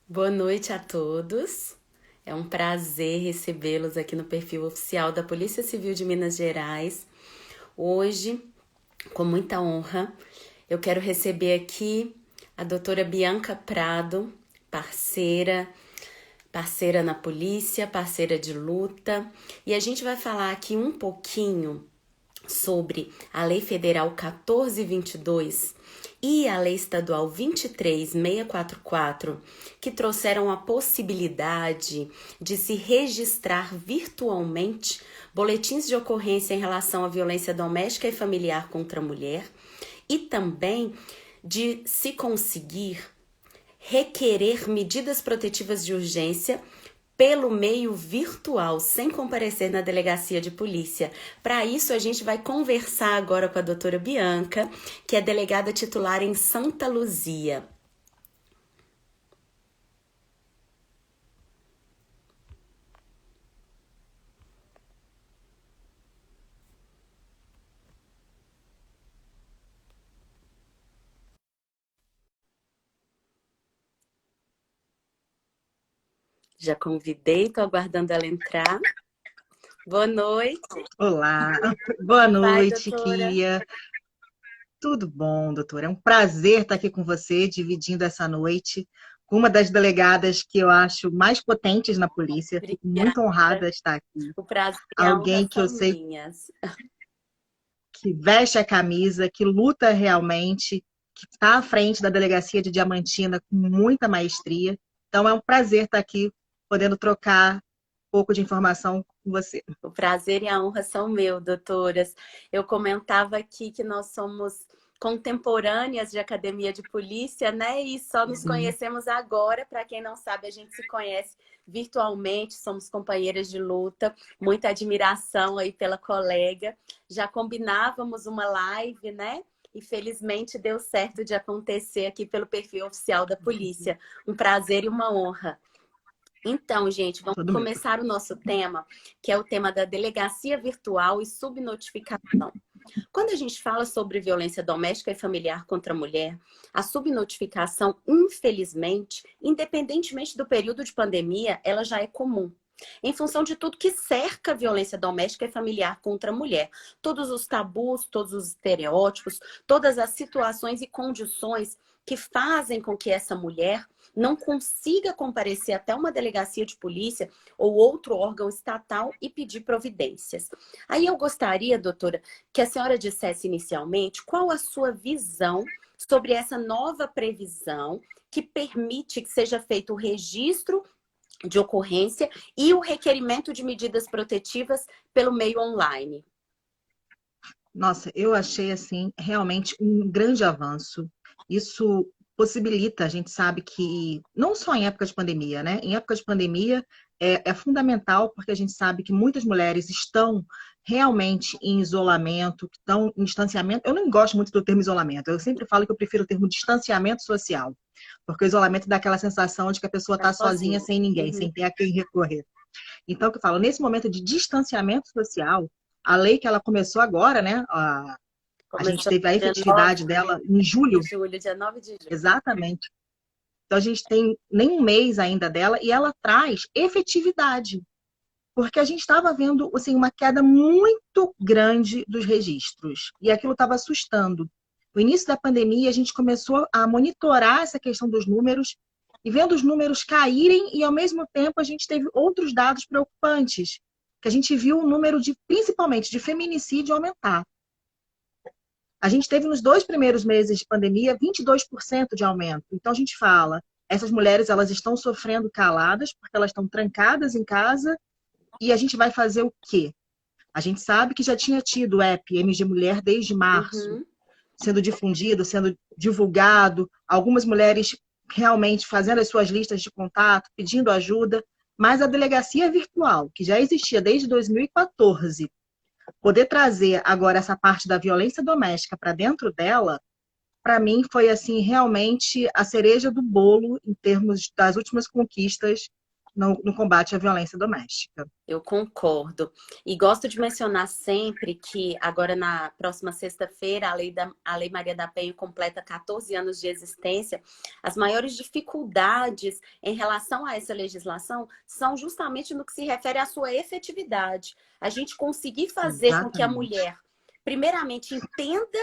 Boa noite a todos. É um prazer recebê-los aqui no perfil oficial da Polícia Civil de Minas Gerais. Hoje, com muita honra, eu quero receber aqui a doutora Bianca Prado, parceira na polícia, parceira de luta, e a gente vai falar aqui um pouquinho sobre a Lei Federal 1422 e a Lei Estadual 23644, que trouxeram a possibilidade de se registrar virtualmente boletins de ocorrência em relação à violência doméstica e familiar contra a mulher e também de se conseguir requerer medidas protetivas de urgência pelo meio virtual, sem comparecer na delegacia de polícia. Para isso, a gente vai conversar agora com a doutora Bianca, que é delegada titular em Santa Luzia. Já convidei, estou aguardando ela entrar. Boa noite. Olá, boa Como vai, noite, doutora? Kia. Tudo bom, doutora? É um prazer estar aqui com você, dividindo essa noite com uma das delegadas que eu acho mais potentes na polícia. Fico muito Obrigada. honrada de estar aqui. O prazer e a honra Alguém que eu são sei minhas. que veste a camisa, que luta realmente, que está à frente da delegacia de Diamantina com muita maestria. Então é um prazer estar aqui, podendo trocar um pouco de informação com você. O prazer e a honra são meus, doutoras. Eu comentava aqui que nós somos contemporâneas de academia de polícia, né? E só nos Sim, conhecemos agora. Para quem não sabe, a gente se conhece virtualmente, somos companheiras de luta, muita admiração aí pela colega. Já combinávamos uma live, né? E felizmente deu certo de acontecer aqui pelo perfil oficial da polícia. Um prazer e uma honra. Então, gente, vamos todo meu. começar o nosso tema, que é o tema da delegacia virtual e subnotificação. Quando a gente fala sobre violência doméstica e familiar contra a mulher, a subnotificação, infelizmente, independentemente do período de pandemia, ela já é comum. Em função de tudo que cerca a violência doméstica e familiar contra a mulher, todos os tabus, todos os estereótipos, todas as situações e condições que fazem com que essa mulher não consiga comparecer até uma delegacia de polícia ou outro órgão estatal e pedir providências. Aí eu gostaria, doutora, que a senhora dissesse inicialmente qual a sua visão sobre essa nova previsão que permite que seja feito o registro de ocorrência e o requerimento de medidas protetivas pelo meio online. Nossa, eu achei assim realmente um grande avanço. Isso possibilita, a gente sabe que não só em época de pandemia, né? Em época de pandemia é fundamental porque a gente sabe que muitas mulheres estão realmente em isolamento, que estão em distanciamento. Eu não gosto muito do termo isolamento. Eu sempre falo que eu prefiro o termo distanciamento social, porque o isolamento dá aquela sensação de que a pessoa Tá está sozinha, sozinho. sem ninguém, Uhum. sem ter a quem recorrer. Então, o que eu falo, nesse momento de distanciamento social, a lei que ela começou agora, né? A gente Começou teve a dia 9 efetividade dela em de julho, julho, dia 9 de julho. exatamente. Então, a gente tem nem um mês ainda dela e ela traz efetividade, porque a gente estava vendo assim, uma queda muito grande dos registros e aquilo estava assustando. No início da pandemia, a gente começou a monitorar essa questão dos números e vendo os números caírem e, ao mesmo tempo, a gente teve outros dados preocupantes, que a gente viu o número de, principalmente, de feminicídio aumentar. A gente teve nos 2 primeiros meses de pandemia 22% de aumento. Então a gente fala, essas mulheres elas estão sofrendo caladas porque elas estão trancadas em casa e a gente vai fazer o quê? A gente sabe que já tinha tido o app MG Mulher desde março, Uhum. sendo difundido, sendo divulgado, algumas mulheres realmente fazendo as suas listas de contato, pedindo ajuda, mas a delegacia virtual, que já existia desde 2014, poder trazer agora essa parte da violência doméstica para dentro dela, para mim foi assim realmente a cereja do bolo em termos das últimas conquistas no combate à violência doméstica. Eu concordo. E gosto de mencionar sempre que agora na próxima sexta-feira a Lei Maria da Penha completa 14 anos de existência. As maiores dificuldades em relação a essa legislação são justamente no que se refere à sua efetividade. A gente conseguir fazer com que a Exatamente. mulher, primeiramente, entenda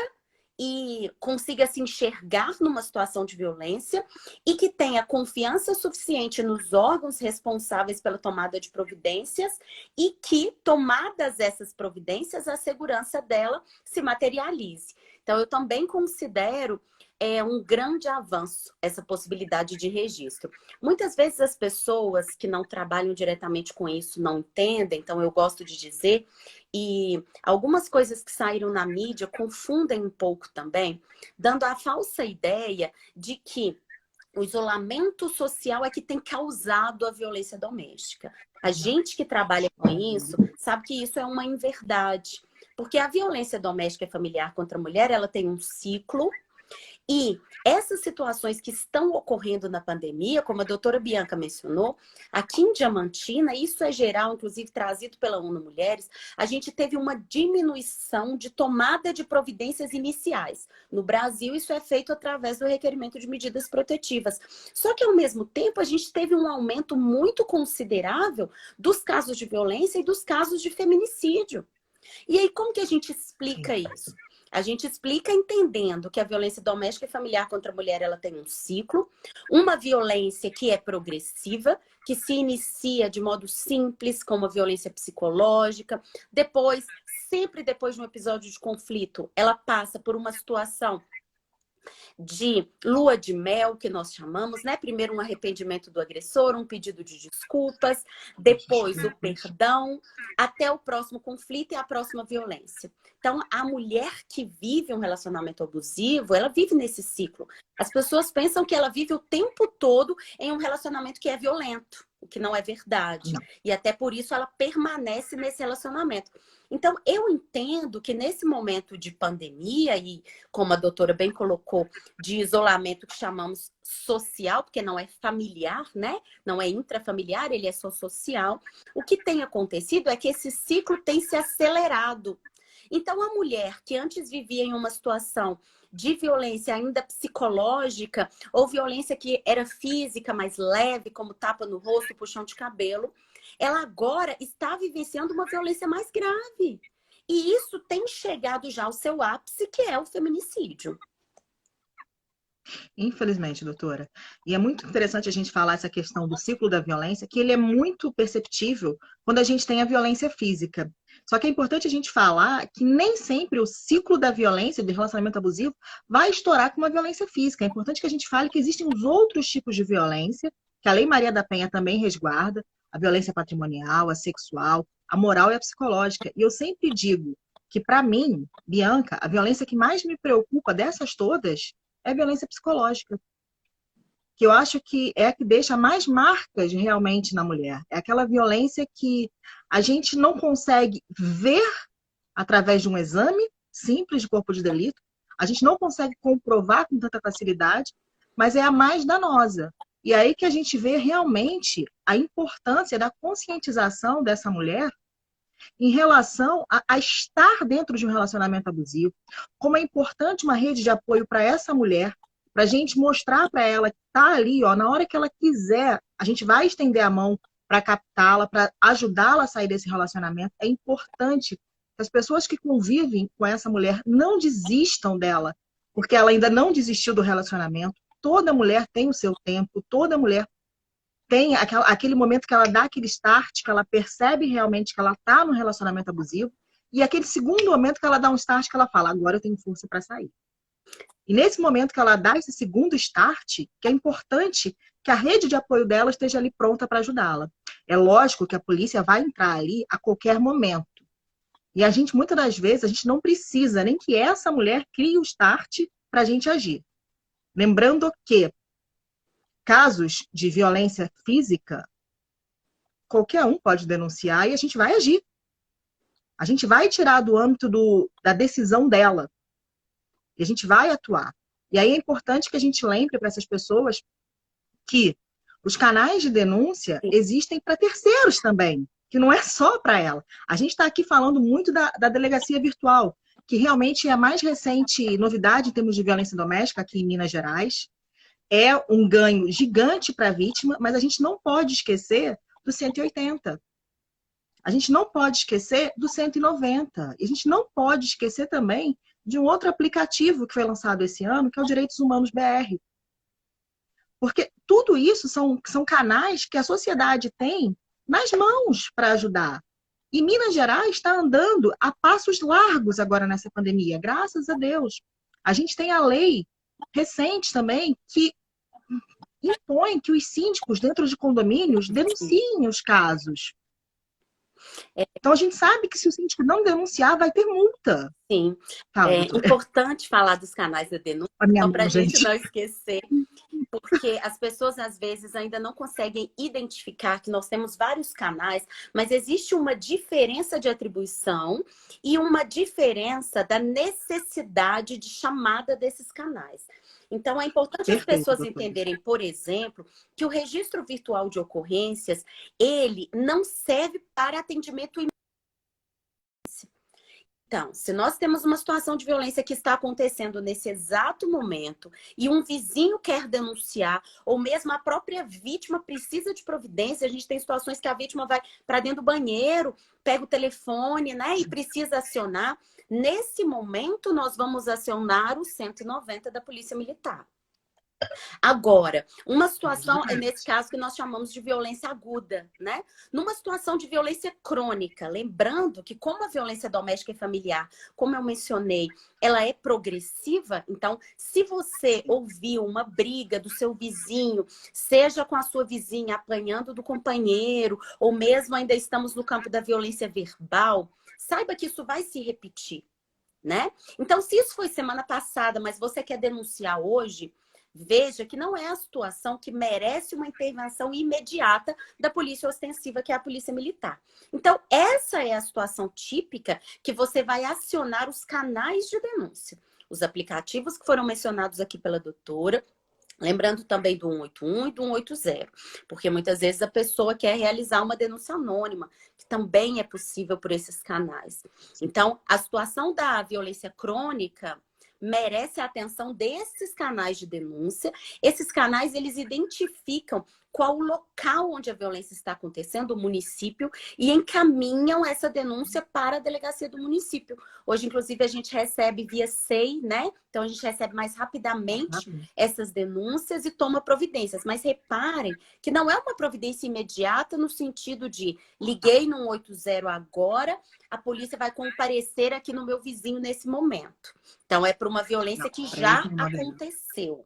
e consiga se enxergar numa situação de violência e que tenha confiança suficiente nos órgãos responsáveis pela tomada de providências e que, tomadas essas providências, a segurança dela se materialize. Então, eu também considero um grande avanço essa possibilidade de registro. Muitas vezes as pessoas que não trabalham diretamente com isso não entendem, então eu gosto de dizer, e algumas coisas que saíram na mídia confundem um pouco também, dando a falsa ideia de que o isolamento social é que tem causado a violência doméstica. A gente que trabalha com isso sabe que isso é uma inverdade, porque a violência doméstica e familiar contra a mulher, ela tem um ciclo. E essas situações que estão ocorrendo na pandemia, como a doutora Bianca mencionou, aqui em Diamantina, isso é geral, inclusive trazido pela ONU Mulheres, a gente teve uma diminuição de tomada de providências iniciais. No Brasil, isso é feito através do requerimento de medidas protetivas. Só que, ao mesmo tempo, a gente teve um aumento muito considerável dos casos de violência e dos casos de feminicídio. E aí, como que a gente explica isso? A gente explica entendendo que a violência doméstica e familiar contra a mulher ela tem um ciclo, uma violência que é progressiva, que se inicia de modo simples, como a violência psicológica, depois, sempre depois de um episódio de conflito, ela passa por uma situação de lua de mel, que nós chamamos, né? Primeiro um arrependimento do agressor, um pedido de desculpas, depois o perdão, até o próximo conflito e a próxima violência. Então, a mulher que vive um relacionamento abusivo, ela vive nesse ciclo. As pessoas pensam que ela vive o tempo todo em um relacionamento que é violento, o que não é verdade. Não. E até por isso ela permanece nesse relacionamento. Então, eu entendo que nesse momento de pandemia, e como a doutora bem colocou, de isolamento que chamamos social, porque não é familiar, né? Não é intrafamiliar, ele é só social. O que tem acontecido é que esse ciclo tem se acelerado. Então, a mulher que antes vivia em uma situação de violência ainda psicológica, ou violência que era física, mais leve, como tapa no rosto, puxão de cabelo, ela agora está vivenciando uma violência mais grave. E isso tem chegado já ao seu ápice, que é o feminicídio. Infelizmente, doutora. E é muito interessante a gente falar essa questão do ciclo da violência, que ele é muito perceptível quando a gente tem a violência física. Só que é importante a gente falar que nem sempre o ciclo da violência, do relacionamento abusivo, vai estourar com uma violência física. É importante que a gente fale que existem os outros tipos de violência, que a Lei Maria da Penha também resguarda, a violência patrimonial, a sexual, a moral e a psicológica. E eu sempre digo que, para mim, Bianca, a violência que mais me preocupa dessas todas é a violência psicológica, que eu acho que é a que deixa mais marcas realmente na mulher. É aquela violência que a gente não consegue ver através de um exame simples de corpo de delito, a gente não consegue comprovar com tanta facilidade, mas é a mais danosa. E aí que a gente vê realmente a importância da conscientização dessa mulher em relação a estar dentro de um relacionamento abusivo, como é importante uma rede de apoio para essa mulher, para a gente mostrar para ela que está ali, ó, na hora que ela quiser, a gente vai estender a mão para captá-la, para ajudá-la a sair desse relacionamento. É importante que as pessoas que convivem com essa mulher não desistam dela, porque ela ainda não desistiu do relacionamento. Toda mulher tem o seu tempo, toda mulher tem aquele momento que ela dá aquele start, que ela percebe realmente que ela está no relacionamento abusivo, e aquele segundo momento que ela dá um start, que ela fala, agora eu tenho força para sair. E nesse momento que ela dá esse segundo start, que é importante que a rede de apoio dela esteja ali pronta para ajudá-la. É lógico que a polícia vai entrar ali a qualquer momento. E a gente, muitas das vezes, a gente não precisa nem que essa mulher crie o start para a gente agir. Lembrando que casos de violência física, qualquer um pode denunciar e a gente vai agir. A gente vai tirar do âmbito da decisão dela. E a gente vai atuar. E aí é importante que a gente lembre para essas pessoas que Os canais de denúncia existem para terceiros também, que não é só para ela. A gente está aqui falando muito da delegacia virtual, que realmente é a mais recente novidade em termos de violência doméstica aqui em Minas Gerais. É um ganho gigante para a vítima, mas a gente não pode esquecer do 180. A gente não pode esquecer do 190. E a gente não pode esquecer também de um outro aplicativo que foi lançado esse ano, que é o Direitos Humanos BR. Porque tudo isso são canais que a sociedade tem nas mãos para ajudar. E Minas Gerais está andando a passos largos agora nessa pandemia, graças a Deus. A gente tem a lei recente também que impõe que os síndicos dentro de condomínios denunciem os casos. Então a gente sabe que se o síndico não denunciar, vai ter multa. Sim. Fala, É importante falar dos canais de denúncia, só para a gente não esquecer, porque as pessoas às vezes ainda não conseguem identificar que nós temos vários canais, mas existe uma diferença de atribuição e uma diferença da necessidade de chamada desses canais. Então, é importante as pessoas entenderem, por exemplo, que o registro virtual de ocorrências, ele não serve para atendimento imediato. Então, se nós temos uma situação de violência que está acontecendo nesse exato momento e um vizinho quer denunciar, ou mesmo a própria vítima precisa de providência, a gente tem situações que a vítima vai para dentro do banheiro, pega o telefone, né, e precisa acionar. Nesse momento, nós vamos acionar o 190 da Polícia Militar. Agora, uma situação é nesse caso que nós chamamos de violência aguda, né? Numa situação de violência crônica, lembrando que como a violência doméstica e familiar, como eu mencionei, ela é progressiva, então se você ouviu uma briga do seu vizinho, seja com a sua vizinha apanhando do companheiro, ou mesmo ainda estamos no campo da violência verbal, saiba que isso vai se repetir, né? Então, se isso foi semana passada, mas você quer denunciar hoje, veja que não é a situação que merece uma intervenção imediata da polícia ostensiva, que é a polícia militar. Então, essa é a situação típica que você vai acionar os canais de denúncia. Os aplicativos que foram mencionados aqui pela doutora, lembrando também do 181 e do 180, porque muitas vezes a pessoa quer realizar uma denúncia anônima, que também é possível por esses canais. Então, a situação da violência crônica merece a atenção desses canais de denúncia. Esses canais, eles identificam qual o local onde a violência está acontecendo, o município, e encaminham essa denúncia para a delegacia do município. Hoje, inclusive, a gente recebe via SEI, né? Então, a gente recebe mais rapidamente essas denúncias e toma providências. Mas reparem que não é uma providência imediata no sentido de liguei no 180 agora, a polícia vai comparecer aqui no meu vizinho nesse momento. Então, é para uma violência que já aconteceu.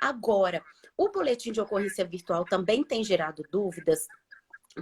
Agora, o boletim de ocorrência virtual também tem gerado dúvidas,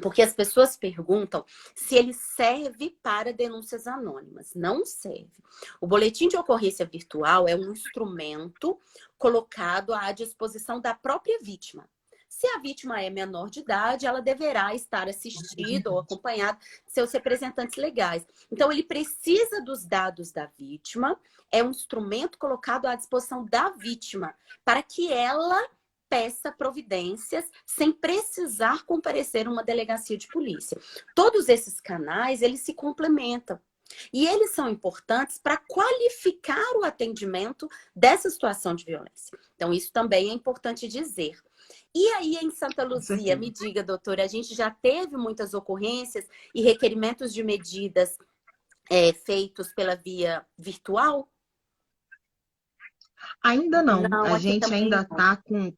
porque as pessoas perguntam se ele serve para denúncias anônimas. Não serve. O boletim de ocorrência virtual é um instrumento colocado à disposição da própria vítima. Se a vítima é menor de idade, ela deverá estar assistida ou acompanhada de seus representantes legais. Então, ele precisa dos dados da vítima, é um instrumento colocado à disposição da vítima, para que ela peça providências sem precisar comparecer a uma delegacia de polícia. Todos esses canais, eles se complementam. E eles são importantes para qualificar o atendimento dessa situação de violência. Então, isso também é importante dizer. E aí, em Santa Luzia, me diga, doutora, a gente já teve muitas ocorrências e requerimentos de medidas feitos pela via virtual? Ainda não. A gente ainda está com...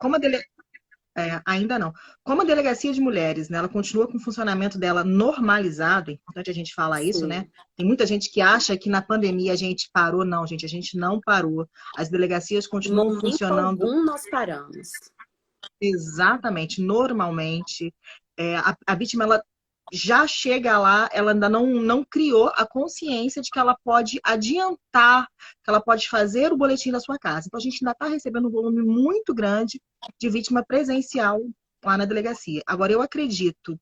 ainda não. Como a delegacia de mulheres, né, ela continua com o funcionamento dela normalizado, é importante a gente falar isso, né? Tem muita gente que acha que na pandemia a gente parou. Não, gente, a gente não parou. As delegacias continuam funcionando. Algum nós paramos. Exatamente, normalmente. A vítima, ela já chega lá, ela ainda não criou a consciência de que ela pode adiantar, que ela pode fazer o boletim da sua casa. Então, a gente ainda está recebendo um volume muito grande de vítima presencial lá na delegacia. Agora, eu acredito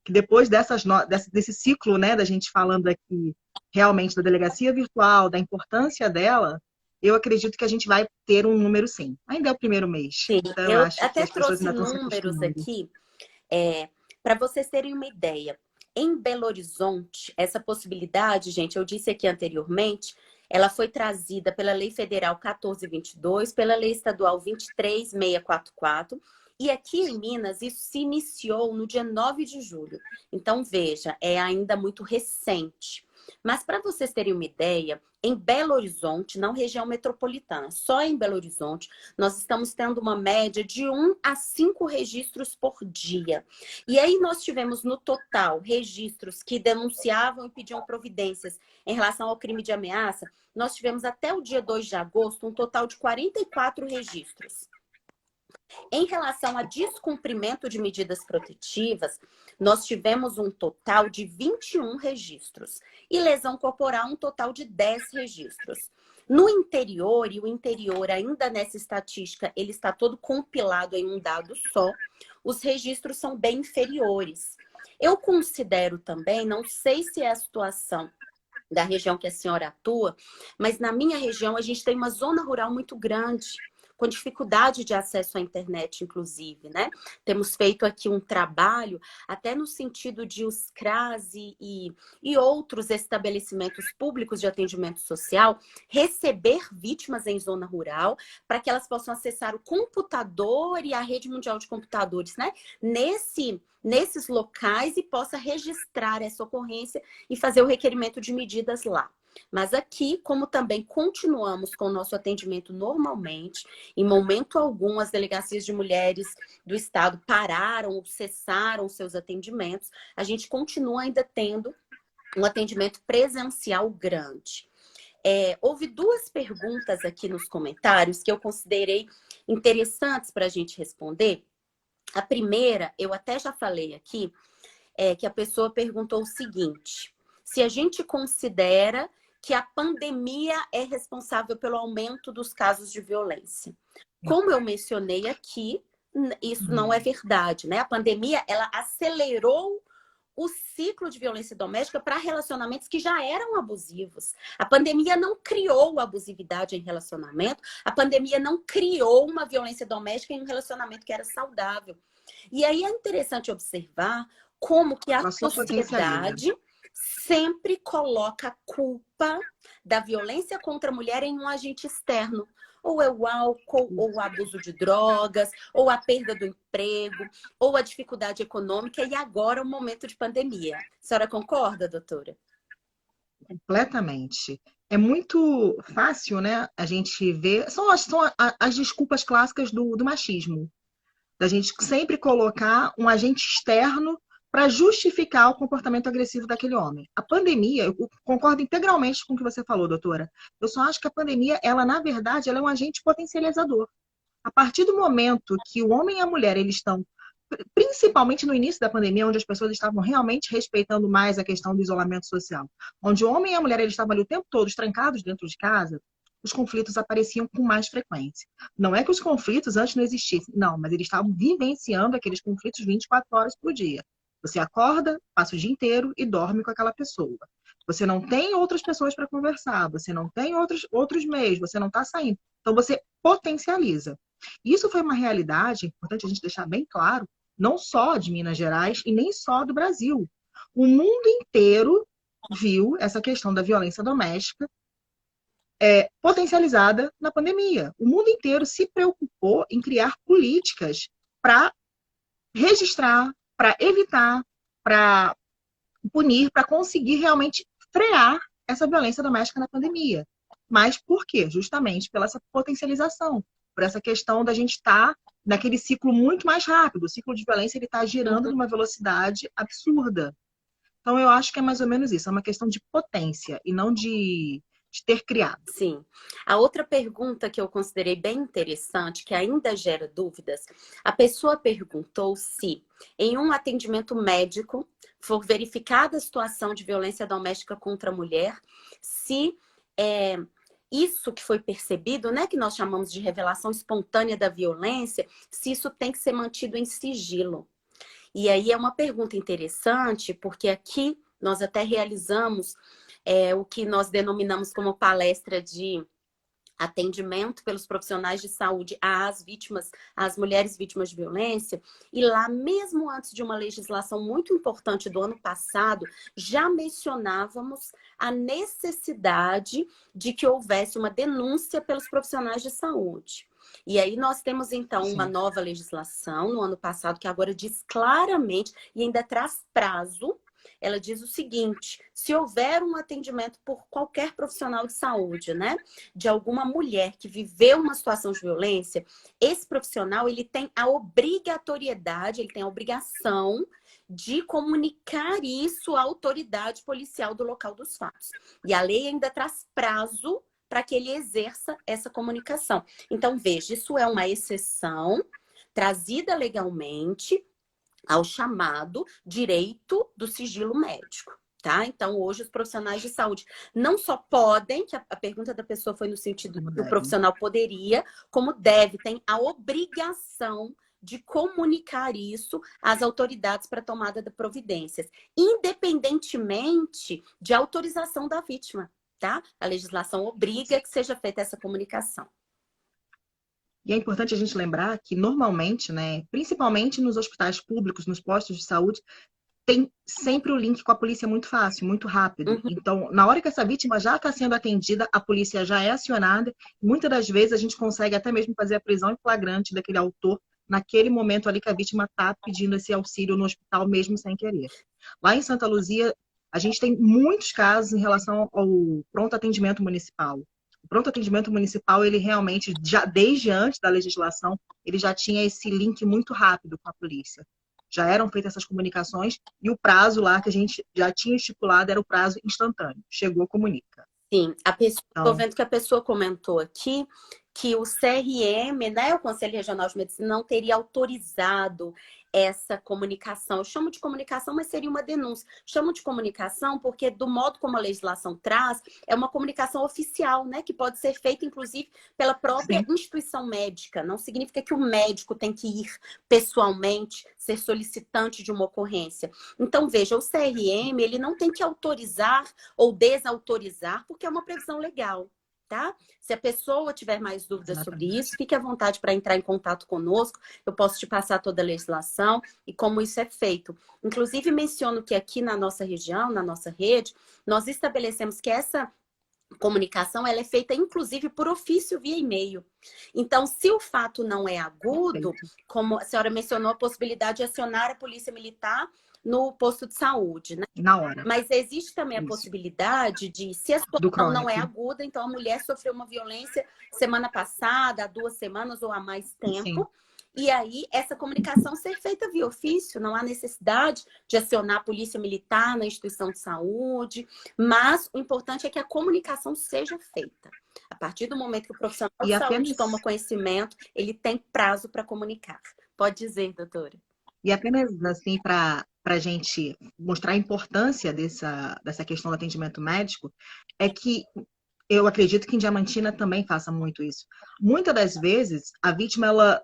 que depois desse ciclo, né, da gente falando aqui realmente da delegacia virtual, da importância dela, eu acredito que a gente vai ter um número sim. Ainda é o primeiro mês, Sim, então eu eu acho que até as pessoas trouxe ainda estão se números acostumando. aqui, para vocês terem uma ideia. Em Belo Horizonte, essa possibilidade, gente, eu disse aqui anteriormente, ela foi trazida pela Lei Federal 1422, pela Lei Estadual 23644, e aqui em Minas isso se iniciou no dia 9 de julho. Então, veja, é ainda muito recente. Mas para vocês terem uma ideia, em Belo Horizonte, não região metropolitana, só em Belo Horizonte, nós estamos tendo uma média de 1 a 5 registros por dia. E aí nós tivemos no total registros que denunciavam e pediam providências em relação ao crime de ameaça. Nós tivemos até o dia 2 de agosto um total de 44 registros. Em relação a descumprimento de medidas protetivas, nós tivemos um total de 21 registros. E lesão corporal, um total de 10 registros. No interior, e o interior ainda nessa estatística, ele está todo compilado em um dado só, os registros são bem inferiores. Eu considero também, não sei se é a situação da região que a senhora atua, mas na minha região a gente tem uma zona rural muito grande, com dificuldade de acesso à internet, inclusive, né? Temos feito aqui um trabalho, até no sentido de os CRAS e outros estabelecimentos públicos de atendimento social receber vítimas em zona rural, para que elas possam acessar o computador e a rede mundial de computadores, né? Nesses locais e possa registrar essa ocorrência e fazer o requerimento de medidas lá. Mas aqui, como também continuamos com o nosso atendimento normalmente, em momento algum as delegacias de mulheres do estado pararam ou cessaram seus atendimentos, a gente continua ainda tendo um atendimento presencial grande. Houve 2 perguntas aqui nos comentários que eu considerei interessantes para a gente responder. A primeira, eu até já falei aqui, que a pessoa perguntou o seguinte: se a gente considera que a pandemia é responsável pelo aumento dos casos de violência. Como eu mencionei aqui, isso não é verdade, né? A pandemia, ela acelerou o ciclo de violência doméstica para relacionamentos que já eram abusivos. A pandemia não criou abusividade em relacionamento, a pandemia não criou uma violência doméstica em um relacionamento que era saudável. E aí é interessante observar como que a Ela só potencializa. sociedade sempre coloca a culpa da violência contra a mulher em um agente externo. Ou é o álcool, ou o abuso de drogas, ou a perda do emprego, ou a dificuldade econômica, e agora o momento de pandemia. A senhora concorda, doutora? Completamente. É muito fácil, né? A gente ver. São as desculpas clássicas do machismo. Da gente sempre colocar um agente externo para justificar o comportamento agressivo daquele homem. A pandemia, eu concordo integralmente com o que você falou, doutora. Eu só acho que a pandemia, ela, na verdade, ela é um agente potencializador. A partir do momento que o homem e a mulher eles estão, principalmente no início da pandemia, onde as pessoas estavam realmente respeitando mais a questão do isolamento social, onde o homem e a mulher eles estavam ali o tempo todo trancados dentro de casa, os conflitos apareciam com mais frequência. Não é que os conflitos antes não existissem, não, mas eles estavam vivenciando aqueles conflitos 24 horas por dia. Você acorda, passa o dia inteiro e dorme com aquela pessoa. Você não tem outras pessoas para conversar, você não tem outros meios, você não está saindo. Então você potencializa. Isso foi uma realidade, é importante a gente deixar bem claro, não só de Minas Gerais e nem só do Brasil. O mundo inteiro viu essa questão da violência doméstica potencializada na pandemia. O mundo inteiro se preocupou em criar políticas para registrar, para evitar, para punir, para conseguir realmente frear essa violência doméstica na pandemia. Mas por quê? Justamente pela essa potencialização, por essa questão da gente estar naquele ciclo muito mais rápido. O ciclo de violência ele está girando numa velocidade absurda. Então eu acho que é mais ou menos isso, é uma questão de potência e não de ter criado. Sim. A outra pergunta que eu considerei bem interessante, que ainda gera dúvidas, a pessoa perguntou se, em um atendimento médico, for verificada a situação de violência doméstica contra a mulher, se isso que foi percebido, né, que nós chamamos de revelação espontânea da violência, se isso tem que ser mantido em sigilo. E aí é uma pergunta interessante, porque aqui nós até realizamos o que nós denominamos como palestra de atendimento pelos profissionais de saúde às vítimas, às mulheres vítimas de violência, e lá, mesmo antes de uma legislação muito importante do ano passado, já mencionávamos a necessidade de que houvesse uma denúncia pelos profissionais de saúde. E aí nós temos, então, uma nova legislação no ano passado, que agora diz claramente, e ainda traz prazo. Ela diz o seguinte: se houver um atendimento por qualquer profissional de saúde, né, de alguma mulher que viveu uma situação de violência, esse profissional, ele tem a obrigatoriedade, ele tem a obrigação de comunicar isso à autoridade policial do local dos fatos. E a lei ainda traz prazo para que ele exerça essa comunicação. Então, veja, isso é uma exceção trazida legalmente ao chamado direito do sigilo médico, tá? Então, hoje, os profissionais de saúde não só podem, que a pergunta da pessoa foi no sentido que o profissional poderia, como deve, tem a obrigação de comunicar isso às autoridades para tomada de providências, independentemente de autorização da vítima, tá? A legislação obriga que seja feita essa comunicação. E é importante a gente lembrar que, normalmente, né, principalmente nos hospitais públicos, nos postos de saúde, tem sempre o link com a polícia muito fácil, muito rápido. Então, na hora que essa vítima já está sendo atendida, a polícia já é acionada. Muitas das vezes, a gente consegue até mesmo fazer a prisão em flagrante daquele autor naquele momento ali que a vítima está pedindo esse auxílio no hospital, mesmo sem querer. Lá em Santa Luzia, a gente tem muitos casos em relação ao pronto atendimento municipal. O pronto atendimento municipal, ele realmente, já desde antes da legislação, ele já tinha esse link muito rápido com a polícia. Já eram feitas essas comunicações e o prazo lá que a gente já tinha estipulado era o prazo instantâneo. Chegou, comunica. Sim, estou vendo que a pessoa comentou aqui que o CRM, né, o Conselho Regional de Medicina, não teria autorizado essa comunicação. Eu chamo de comunicação, mas seria uma denúncia. Chamo de comunicação porque, do modo como a legislação traz, é uma comunicação oficial, né, que pode ser feita, inclusive, pela própria instituição médica. Não significa que o médico tem que ir pessoalmente, ser solicitante de uma ocorrência. Então, veja, o CRM, ele não tem que autorizar ou desautorizar, porque é uma previsão legal. Tá? Se a pessoa tiver mais dúvidas sobre isso, fique à vontade para entrar em contato conosco. Eu posso te passar toda a legislação e como isso é feito. Inclusive, menciono que aqui na nossa região, na nossa rede, nós estabelecemos que essa comunicação ela é feita, inclusive, por ofício via e-mail. Então, se o fato não é agudo, como a senhora mencionou, a possibilidade de acionar a polícia militar no posto de saúde, né? Na hora. Mas existe também a possibilidade de, se a situação não é aguda, então a mulher sofreu uma violência semana passada, há 2 semanas ou há mais tempo, e aí essa comunicação ser feita via ofício, não há necessidade de acionar a polícia militar na instituição de saúde, mas o importante é que a comunicação seja feita. A partir do momento que o profissional de saúde toma conhecimento, ele tem prazo para comunicar. Pode dizer, doutora. E apenas assim, para a gente mostrar a importância dessa questão do atendimento médico, é que eu acredito que em Diamantina também faça muito isso. Muitas das vezes, a vítima ela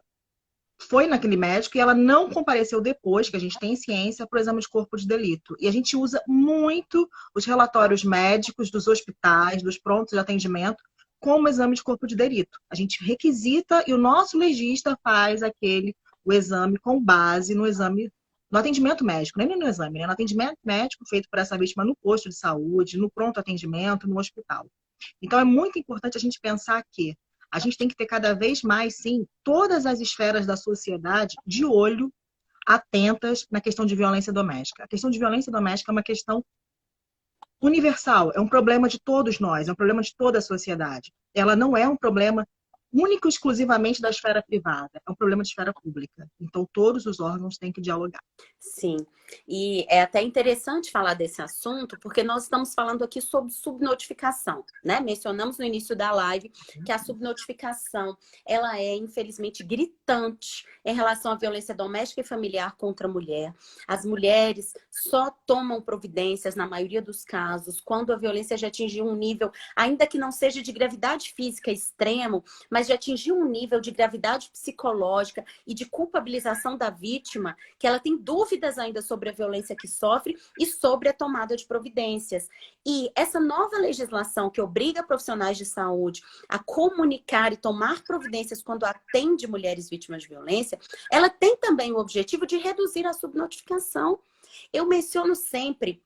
foi naquele médico e ela não compareceu depois, que a gente tem ciência, para o exame de corpo de delito. E a gente usa muito os relatórios médicos dos hospitais, dos prontos de atendimento, como exame de corpo de delito. A gente requisita e o nosso legista faz o exame com base no exame, no atendimento médico, nem no exame, né? No atendimento médico feito por essa vítima no posto de saúde, no pronto atendimento, no hospital. Então, é muito importante a gente pensar que a gente tem que ter cada vez mais, sim, todas as esferas da sociedade de olho, atentas na questão de violência doméstica. A questão de violência doméstica é uma questão universal, é um problema de todos nós, é um problema de toda a sociedade. Ela não é um problema único e exclusivamente da esfera privada, é um problema de esfera pública. Então, todos os órgãos têm que dialogar. Sim, e é até interessante falar desse assunto, porque nós estamos falando aqui sobre subnotificação, né? Mencionamos no início da live que a subnotificação, ela é, infelizmente, gritante em relação à violência doméstica e familiar contra a mulher. As mulheres só tomam providências, na maioria dos casos, quando a violência já atingiu um nível, ainda que não seja de gravidade física extremo, mas já atingiu um nível de gravidade psicológica e de culpabilização da vítima, que ela tem dúvida dúvidas ainda sobre a violência que sofre e sobre a tomada de providências. E essa nova legislação que obriga profissionais de saúde a comunicar e tomar providências quando atende mulheres vítimas de violência, ela tem também o objetivo de reduzir a subnotificação. Eu menciono sempre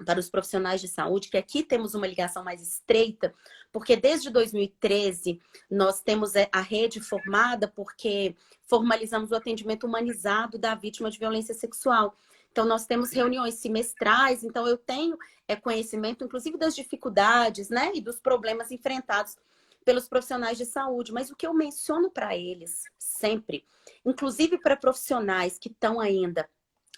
para os profissionais de saúde que aqui temos uma ligação mais estreita, porque desde 2013 nós temos a rede formada porque formalizamos o atendimento humanizado da vítima de violência sexual. Então, nós temos reuniões semestrais, então eu tenho conhecimento, inclusive, das dificuldades, né, e dos problemas enfrentados pelos profissionais de saúde. Mas o que eu menciono para eles sempre, inclusive para profissionais que estão ainda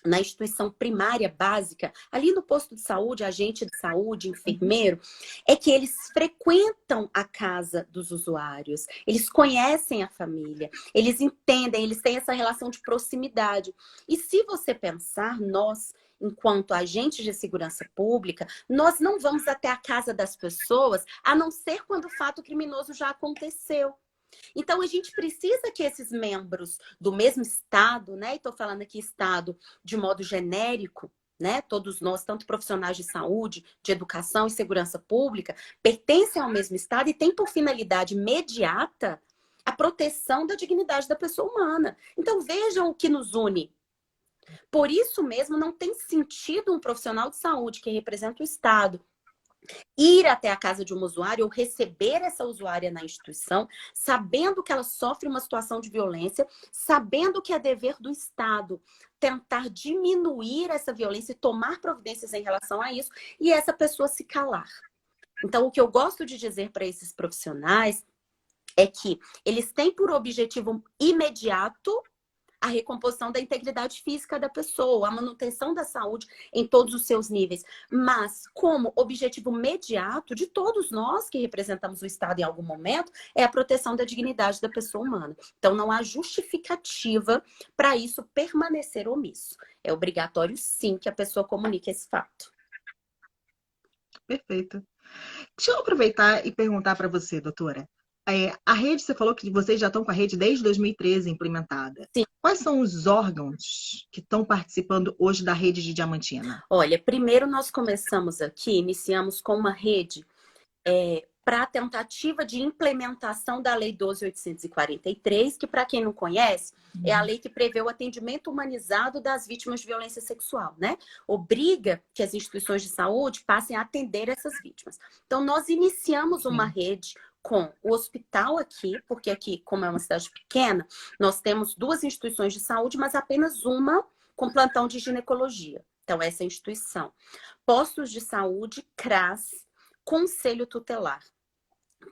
na instituição primária básica, ali no posto de saúde, agente de saúde, enfermeiro, é que eles frequentam a casa dos usuários, eles conhecem a família, eles entendem, eles têm essa relação de proximidade. E se você pensar, nós, enquanto agentes de segurança pública, nós não vamos até a casa das pessoas, a não ser quando o fato criminoso já aconteceu. Então, a gente precisa que esses membros do mesmo Estado, né? E estou falando aqui Estado de modo genérico, né? Todos nós, tanto profissionais de saúde, de educação e segurança pública, pertencem ao mesmo Estado e têm por finalidade imediata a proteção da dignidade da pessoa humana. Então, vejam o que nos une. Por isso mesmo, não tem sentido um profissional de saúde que representa o Estado ir até a casa de uma usuária ou receber essa usuária na instituição, sabendo que ela sofre uma situação de violência, sabendo que é dever do Estado tentar diminuir essa violência e tomar providências em relação a isso, e essa pessoa se calar. Então, o que eu gosto de dizer para esses profissionais é que eles têm por objetivo imediato a recomposição da integridade física da pessoa, a manutenção da saúde em todos os seus níveis, mas como objetivo imediato de todos nós que representamos o Estado em algum momento, é a proteção da dignidade da pessoa humana. Então, não há justificativa para isso permanecer omisso. É obrigatório, sim, que a pessoa comunique esse fato. Perfeito. Deixa eu aproveitar e perguntar para você, doutora. A rede, você falou que vocês já estão com a rede desde 2013 implementada. Sim. Quais são os órgãos que estão participando hoje da rede de Diamantina? Olha, primeiro nós começamos aqui, iniciamos com uma rede para a tentativa de implementação da Lei 12.843, que, para quem não conhece, é a lei que prevê o atendimento humanizado das vítimas de violência sexual, né? Obriga que as instituições de saúde passem a atender essas vítimas. Então, nós iniciamos uma rede com o hospital aqui, porque aqui, como é uma cidade pequena, nós temos 2 instituições de saúde, mas apenas uma com plantão de ginecologia. Então, essa é a instituição. Postos de saúde, CRAS, Conselho Tutelar.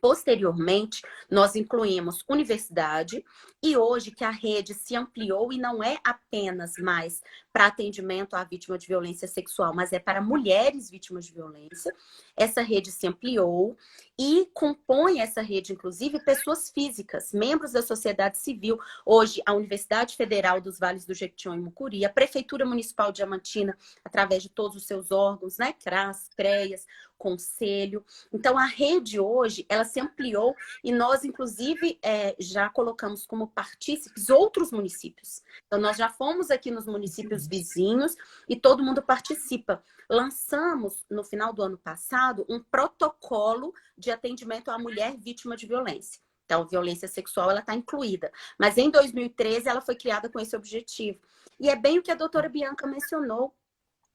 Posteriormente, nós incluímos universidade e hoje que a rede se ampliou e não é apenas mais para atendimento à vítima de violência sexual, mas é para mulheres vítimas de violência. Essa rede se ampliou e compõe essa rede, inclusive, pessoas físicas, membros da sociedade civil. Hoje, a Universidade Federal dos Vales do Jequitinhonha e Mucuri, a Prefeitura Municipal de Diamantina, através de todos os seus órgãos, né? CRAS, CREAS, Conselho. Então, a rede hoje, ela se ampliou e nós, inclusive, já colocamos como partícipes outros municípios. Então, nós já fomos aqui nos municípios vizinhos e todo mundo participa. Lançamos, no final do ano passado, um protocolo de atendimento à mulher vítima de violência. Então, violência sexual, ela está incluída. Mas em 2013, ela foi criada com esse objetivo. E é bem o que a doutora Bianca mencionou.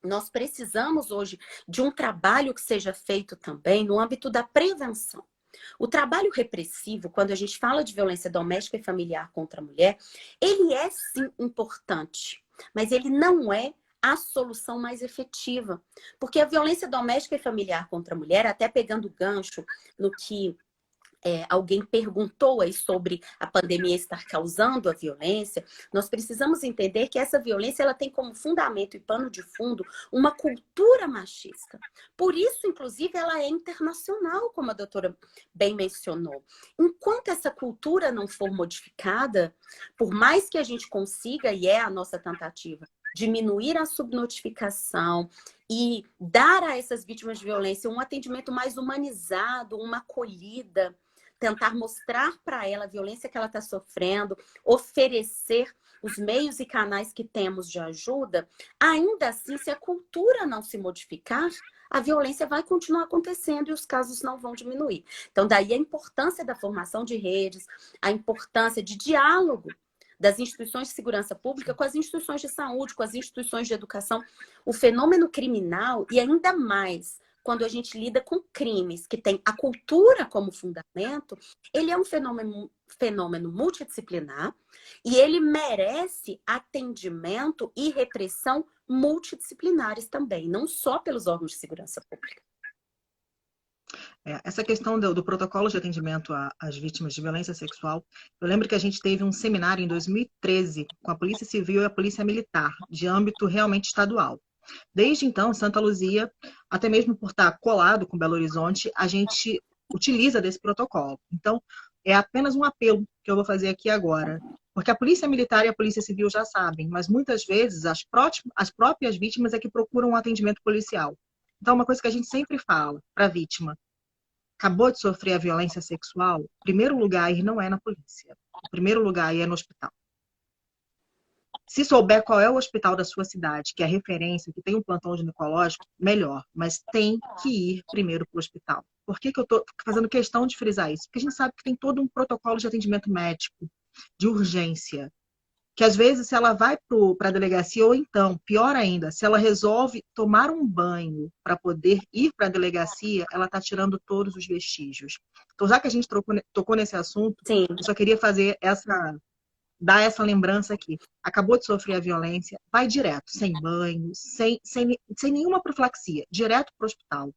Nós precisamos hoje de um trabalho que seja feito também no âmbito da prevenção. O trabalho repressivo, quando a gente fala de violência doméstica e familiar contra a mulher, ele é sim importante, mas ele não é a solução mais efetiva. Porque a violência doméstica e familiar contra a mulher, até pegando gancho no que alguém perguntou aí sobre a pandemia estar causando a violência, nós precisamos entender que essa violência ela tem como fundamento e pano de fundo uma cultura machista. Por isso, inclusive, ela é internacional, como a doutora bem mencionou. Enquanto essa cultura não for modificada, por mais que a gente consiga, e é a nossa tentativa, diminuir a subnotificação e dar a essas vítimas de violência um atendimento mais humanizado, uma acolhida, tentar mostrar para ela a violência que ela está sofrendo, oferecer os meios e canais que temos de ajuda, ainda assim, se a cultura não se modificar, a violência vai continuar acontecendo e os casos não vão diminuir. Então, daí a importância da formação de redes, a importância de diálogo das instituições de segurança pública com as instituições de saúde, com as instituições de educação. O fenômeno criminal, e ainda mais quando a gente lida com crimes que têm a cultura como fundamento, ele é um fenômeno multidisciplinar e ele merece atendimento e repressão multidisciplinares também, não só pelos órgãos de segurança pública. Essa questão do protocolo de atendimento às vítimas de violência sexual, eu lembro que a gente teve um seminário em 2013 com a Polícia Civil e a Polícia Militar, de âmbito realmente estadual. Desde então, Santa Luzia, até mesmo por estar colado com Belo Horizonte, a gente utiliza desse protocolo. Então, é apenas um apelo que eu vou fazer aqui agora. Porque a Polícia Militar e a Polícia Civil já sabem, mas muitas vezes as próprias vítimas é que procuram um atendimento policial. Então, uma coisa que a gente sempre fala para a vítima: acabou de sofrer a violência sexual, o primeiro lugar aí não é na polícia. O primeiro lugar aí é no hospital. Se souber qual é o hospital da sua cidade, que é referência, que tem um plantão ginecológico, melhor. Mas tem que ir primeiro para o hospital. Por que eu estou fazendo questão de frisar isso? Porque a gente sabe que tem todo um protocolo de atendimento médico, de urgência, que às vezes se ela vai para a delegacia, ou então, pior ainda, se ela resolve tomar um banho para poder ir para a delegacia, ela está tirando todos os vestígios. Então, já que a gente tocou nesse assunto, Sim. eu só queria dar essa lembrança aqui. Acabou de sofrer a violência, vai direto, sem banho, sem nenhuma profilaxia, direto para o hospital.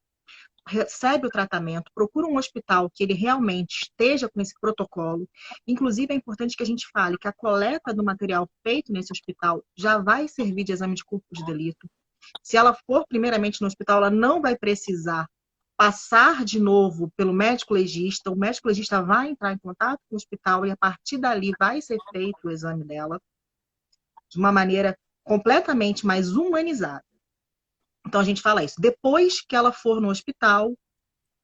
Recebe o tratamento, procura um hospital que ele realmente esteja com esse protocolo. Inclusive, é importante que a gente fale que a coleta do material feito nesse hospital já vai servir de exame de corpo de delito. Se ela for primeiramente no hospital, ela não vai precisar passar de novo pelo médico legista. O médico legista vai entrar em contato com o hospital e a partir dali vai ser feito o exame dela de uma maneira completamente mais humanizada. Então, a gente fala isso. Depois que ela for no hospital,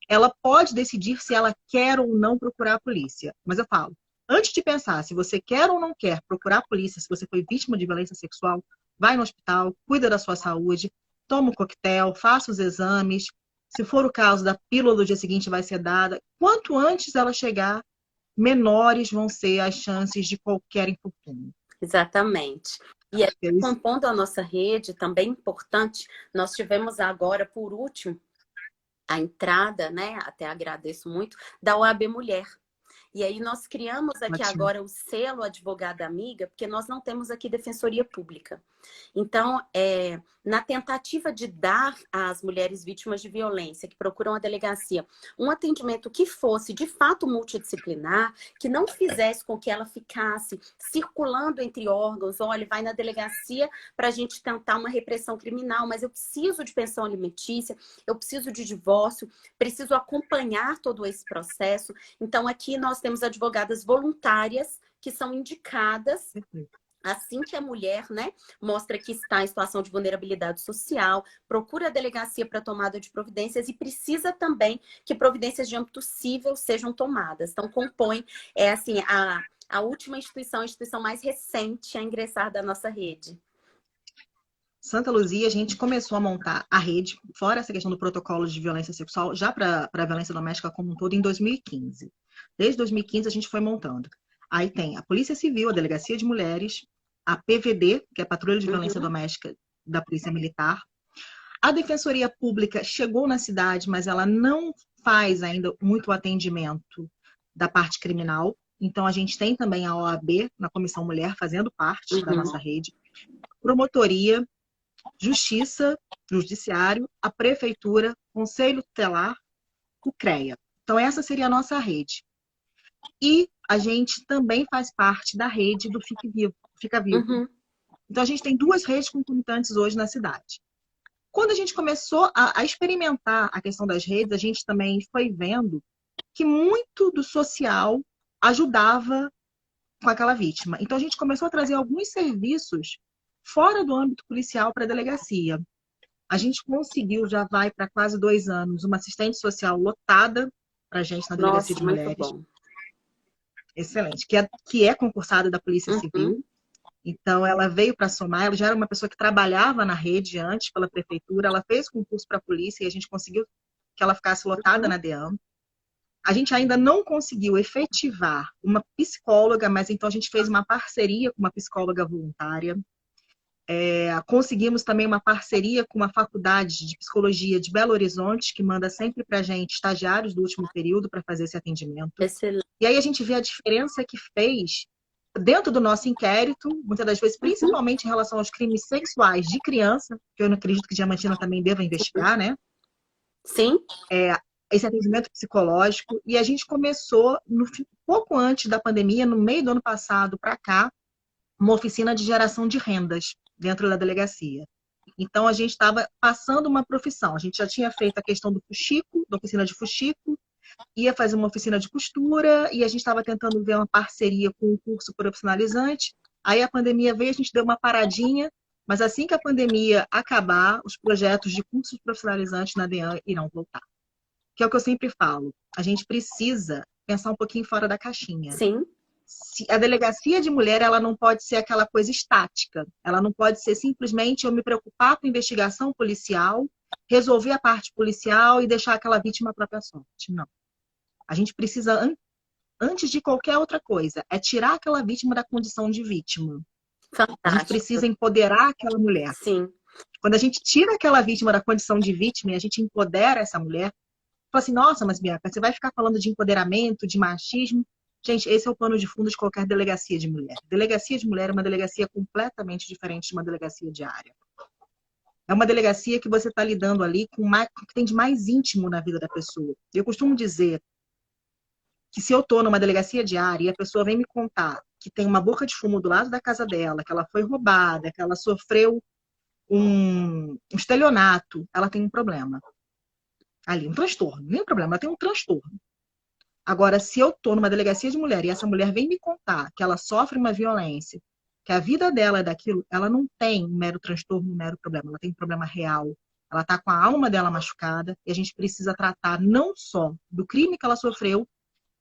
ela pode decidir se ela quer ou não procurar a polícia. Mas eu falo, antes de pensar se você quer ou não quer procurar a polícia, se você foi vítima de violência sexual, vai no hospital, cuida da sua saúde, toma um coquetel, faça os exames. Se for o caso da pílula do dia seguinte vai ser dada. Quanto antes ela chegar, menores vão ser as chances de qualquer infortúnio. Exatamente. E compondo a nossa rede, também importante, nós tivemos agora, por último, a entrada, né? Até agradeço muito, da OAB Mulher. E aí nós criamos aqui agora o selo Advogada Amiga, porque nós não temos aqui defensoria pública. Então, na tentativa de dar às mulheres vítimas de violência que procuram a delegacia um atendimento que fosse de fato multidisciplinar, que não fizesse com que ela ficasse circulando entre órgãos, olha, vai na delegacia para a gente tentar uma repressão criminal, mas eu preciso de pensão alimentícia, eu preciso de divórcio, preciso acompanhar todo esse processo. Então, aqui nós temos advogadas voluntárias que são indicadas assim que a mulher, né, mostra que está em situação de vulnerabilidade social, procura a delegacia para tomada de providências e precisa também que providências de âmbito civil sejam tomadas. Então, compõe, assim, a última instituição, a instituição mais recente a ingressar da nossa rede. Santa Luzia, a gente começou a montar a rede, fora essa questão do protocolo de violência sexual, já para a violência doméstica como um todo, em 2015. Desde 2015 a gente foi montando. Aí tem a Polícia Civil, a Delegacia de Mulheres, a PVD, que é a Patrulha de Violência Doméstica da Polícia Militar. A Defensoria Pública chegou na cidade, mas ela não faz ainda muito atendimento da parte criminal. Então, a gente tem também a OAB, na Comissão Mulher, fazendo parte da nossa rede. Promotoria, Justiça, Judiciário, a Prefeitura, Conselho Tutelar, o CREA. Então, essa seria a nossa rede. E a gente também faz parte da rede do Fica Vivo. Então, a gente tem 2 redes concomitantes hoje na cidade. Quando a gente começou a experimentar a questão das redes, a gente também foi vendo que muito do social ajudava com aquela vítima. Então, a gente começou a trazer alguns serviços fora do âmbito policial para a delegacia. A gente conseguiu, já vai para quase 2 anos, uma assistente social lotada para a gente na Delegacia de Mulheres. Muito bom. Excelente. Que é concursada da Polícia Civil. Então, ela veio para somar, ela já era uma pessoa que trabalhava na rede antes pela prefeitura, ela fez concurso para a polícia e a gente conseguiu que ela ficasse lotada na DEAM. A gente ainda não conseguiu efetivar uma psicóloga, mas então a gente fez uma parceria com uma psicóloga voluntária. Conseguimos também uma parceria com uma faculdade de psicologia de Belo Horizonte, que manda sempre para a gente estagiários do último período para fazer esse atendimento. Excelente. E aí a gente vê a diferença que fez dentro do nosso inquérito, muitas das vezes, principalmente em relação aos crimes sexuais de criança, que eu não acredito que Diamantina também deva investigar, né? Sim. Esse atendimento psicológico. E a gente começou, pouco antes da pandemia, no meio do ano passado para cá, uma oficina de geração de rendas dentro da delegacia. Então, a gente estava passando uma profissão. A gente já tinha feito a questão do fuxico, da oficina de fuxico, ia fazer uma oficina de costura e a gente estava tentando ver uma parceria com um curso profissionalizante. Aí a pandemia veio, a gente deu uma paradinha, mas assim que a pandemia acabar, os projetos de cursos profissionalizantes na DEAN irão voltar. Que é o que eu sempre falo, a gente precisa pensar um pouquinho fora da caixinha. Sim. A delegacia de mulher, ela não pode ser aquela coisa estática. Ela não pode ser simplesmente eu me preocupar com a investigação policial, resolver a parte policial e deixar aquela vítima à própria sorte. Não. A gente precisa, antes de qualquer outra coisa, tirar aquela vítima da condição de vítima. Fantástico. A gente precisa empoderar aquela mulher. Sim. Quando a gente tira aquela vítima da condição de vítima e a gente empodera essa mulher, fala assim, nossa, mas Bianca, você vai ficar falando de empoderamento, de machismo? Gente, esse é o pano de fundo de qualquer delegacia de mulher. Delegacia de mulher é uma delegacia completamente diferente de uma delegacia diária. É uma delegacia que você está lidando ali com o que tem de mais íntimo na vida da pessoa. Eu costumo dizer que se eu estou numa delegacia diária e a pessoa vem me contar que tem uma boca de fumo do lado da casa dela, que ela foi roubada, que ela sofreu um estelionato, ela tem um problema. Ali, um transtorno. Nem um problema, ela tem um transtorno. Agora, se eu estou numa delegacia de mulher e essa mulher vem me contar que ela sofre uma violência, que a vida dela é daquilo, ela não tem um mero transtorno, um mero problema. Ela tem um problema real. Ela está com a alma dela machucada e a gente precisa tratar não só do crime que ela sofreu,